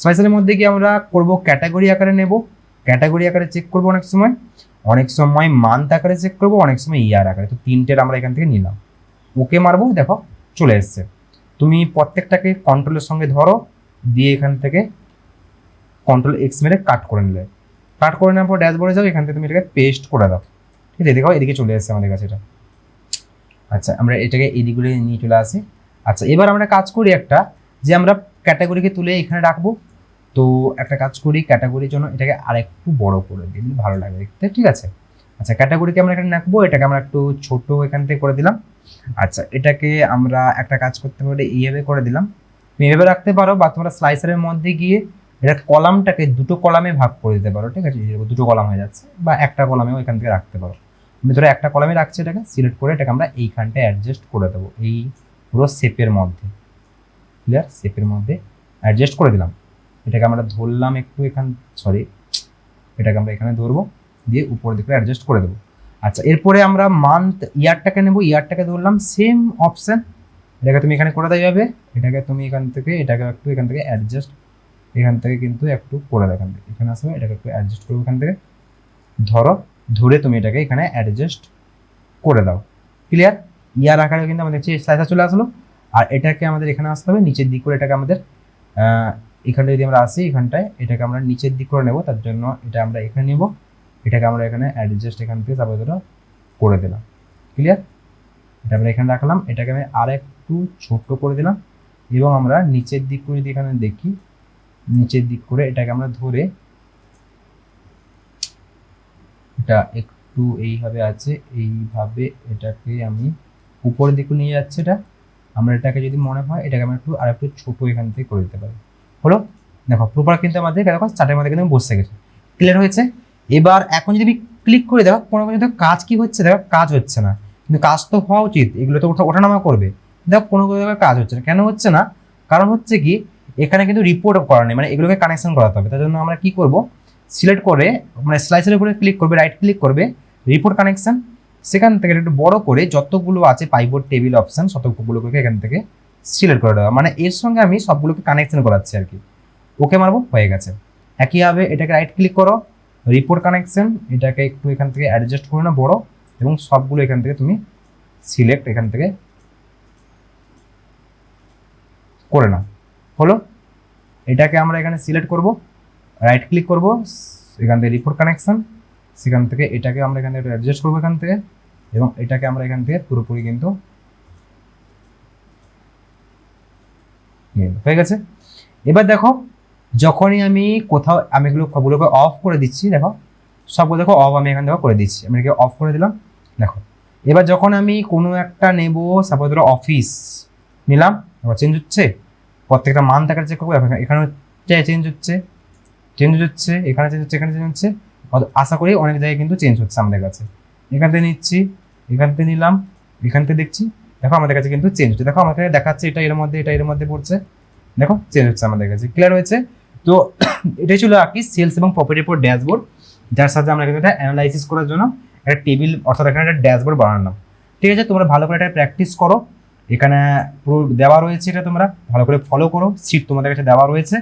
স্লাইসারের মধ্যে গিয়ে আমরা করব ক্যাটাগরি আকারে নেব, ক্যাটাগরি আকারে চেক করবো অনেক সময় মান্থ আকারে চেক করবো, অনেক সময় ইয়ার আকারে। তো তিনটের আমরা এখান থেকে নিলাম, ওকে মারবো, দেখো চলে এসছে। তুমি প্রত্যেকটাকে কন্ট্রোলের সঙ্গে ধরো, দিয়ে এখান থেকে কন্ট্রোল এক্স মেরে কাট করে নিলে, কাট করে নেওয়ার পর ড্যাশবোর্ডে যাও, এখান থেকে তুমি এটাকে পেস্ট করে দাও, ঠিক আছে? দেখো এদিকে চলে এসেছে আমাদের কাছে এটা। আচ্ছা, আমরা এটাকে এদিকগুলো নিয়ে চলে আসি। আচ্ছা, এবার আমরা কাজ করি একটা, যে আমরা ক্যাটাগরিকে তুলে এখানে রাখবো। তো একটা কাজ করি, ক্যাটাগরির জন্য এটাকে আর একটু বড় করে দিই, ভালো লাগে দেখতে, ঠিক আছে? আচ্ছা, ক্যাটাগরিকে আমরা এখানে রাখবো, এটাকে আমরা একটু ছোট এখান থেকে করে দিলাম। আচ্ছা, এটাকে আমরা একটা কাজ করতে পারি, এইভাবে করে দিলাম। তুমি এভাবে রাখতে পারো, বা তোমরা স্লাইসারের মধ্যে গিয়ে এটা কলামটাকে দুটো কলামে ভাগ করে দিতে পারো, ঠিক আছে? দুটো কলাম হয়ে যাচ্ছে, বা একটা কলামেও এখান থেকে রাখতে পারো। আমি ধরো একটা কলামে রাখছি, এটাকে সিলেক্ট করে এটাকে আমরা এইখানটায় অ্যাডজাস্ট করে দেবো, এই পুরো শেপের মধ্যে, ক্লিয়ার? শেপের মধ্যে অ্যাডজাস্ট করে দিলাম। এটাকে আমরা ধরলাম একটু এখান, সরি এটাকে আমরা এখানে ধরবো, দিয়ে উপর দিকে অ্যাডজাস্ট করে দেবো। আচ্ছা, এরপরে আমরা মান্থ ইয়ারটাকে নেবো, ইয়ারটাকে ধরলাম, সেম অপশান, এটাকে তুমি এখানে করে দেওয়া যাবে। এটাকে তুমি এখান থেকে এটাকে একটু এখান থেকে অ্যাডজাস্ট, এখান থেকে কিন্তু একটু করে দেখান, এখানে আসবে, এটাকে একটু অ্যাডজাস্ট করবো, এখান থেকে ধরো, ধরে তুমি এটাকে এখানে অ্যাডজাস্ট করে দাও, ক্লিয়ার? ইয়ার আকারে কিন্তু আমাদের স্লাইসার চলে আসলো। আর এটাকে আমাদের এখানে আসতে হবে নিচের দিক করে, এটাকে আমাদের এখানে যদি আমরা আসি, এখানটায় এটাকে আমরা নিচের দিক করে নেবো, তার জন্য এটা আমরা এখানে নেব, এটাকে আমরা এখানে অ্যাডজাস্ট এখান থেকে তারপরে করে দিলাম, ক্লিয়ার? এটা আমরা এখানে রাখলাম, এটাকে আমি আর একটু ছোট করে দিলাম, এবং আমরা নিচের দিক করে যদি এখানে দেখি, নিচের দিক করে এটাকে আমরা ধরে, এটা একটু এইভাবে আছে, এইভাবে এটাকে আমি উপরের দিকে নিয়ে যাচ্ছি। এটা আমরা এটাকে যদি মনে হয় এটাকে আমরা একটু আর একটু ছোট এখান থেকে করে দিতে পারি, হলো? দেখো প্রপার কিন্তু আমাদের দেখো চার্টের মধ্যে কিন্তু বসে গেছে, ক্লিয়ার হয়েছে? এবার এখন যদি আমি ক্লিক করে দেখো কোনো কাজ কি হচ্ছে, দেখো কাজ হচ্ছে না, কিন্তু কাজ তো হওয়া উচিত, এগুলো তো ওঠানামা করবে। দেখো কোনো কাজ হচ্ছে না, কেন হচ্ছে না? কারণ হচ্ছে কি, এখানে কিন্তু রিপোর্ট করা নেই, মানে এগুলোকে কানেকশন করাতে হবে। তার জন্য আমরা কি করব, সিলেক্ট করে মানে স্লাইসের উপরে ক্লিক করবে, রাইট ক্লিক করবে, রিপোর্ট কানেকশন, সেখান থেকে একটু বড় করে যতগুলো আছে পাইভট টেবিল অপশন ততগুলোকে এখান থেকে সিলেক্ট করে দেওয়া, মানে এর সঙ্গে আমি সবগুলোকে কানেকশন করাচ্ছি আর কি। ওকে মারবো, হয়ে গেছে। একইভাবে এটাকে রাইট ক্লিক করো, রিপোর্ট কানেকশন, এটাকে একটু এখান থেকে অ্যাডজাস্ট করে না বড়, এবং সবগুলো এখান থেকে তুমি সিলেক্ট এখান থেকে করে নাও, হলো? এটাকে আমরা এখানে সিলেক্ট করব, রাইট ক্লিক করব, এখান থেকে রিপোর্ট কানেকশন, সেখান থেকে এটাকে আমরা এখান থেকে অ্যাডজাস্ট করবো এখান থেকে, এবং এটাকে আমরা এখান থেকে পুরোপুরি কিন্তু হয়ে গেছে। এবার দেখো যখনই আমি কোথাও আমি এগুলোকে অফ করে দিচ্ছি, দেখো সবগুলো দেখো অফ আমি এখান থেকে করে দিচ্ছি, আমি এটাকে অফ করে দিলাম। দেখো এবার যখন আমি কোনো একটা নেব, সাপোজ ধরো অফিস নিলাম, এবার চেঞ্জ হচ্ছে, প্রত্যেকটা মান্থ আকারে চেক করবো, এখানে চেঞ্জ হচ্ছে, এখানে চেঞ্জ হচ্ছে, এখানে চেঞ্জ হচ্ছে, আশা করি অনেক জায়গায় কিন্তু চেঞ্জ হচ্ছে আমাদের কাছে। এখান থেকে নিচ্ছি, এখান থেকে নিলাম, এখান থেকে দেখছি, দেখো আমাদের কাছে কিন্তু চেঞ্জ হচ্ছে, দেখো আমাকে দেখাচ্ছে এটা এর মধ্যে, এটা এর মধ্যে পড়ছে, দেখো চেঞ্জ হচ্ছে আমাদের কাছে, ক্লিয়ার হয়েছে? তো এটাই ছিল আর কি সেলস এবং প্রফিট রিপোর্ট ড্যাশবোর্ড, যার সাথে আমরা কিন্তু এটা অ্যানালাইসিস করার জন্য একটা টেবিল অর্থাৎ এখানে একটা ড্যাশবোর্ড বানালাম, ঠিক আছে? তোমরা ভালো করে এটা প্র্যাকটিস করো, এখানে পুরো দেওয়া রয়েছে, এটা তোমরা ভালো করে ফলো করো, সিট তোমাদের কাছে দেওয়া রয়েছে।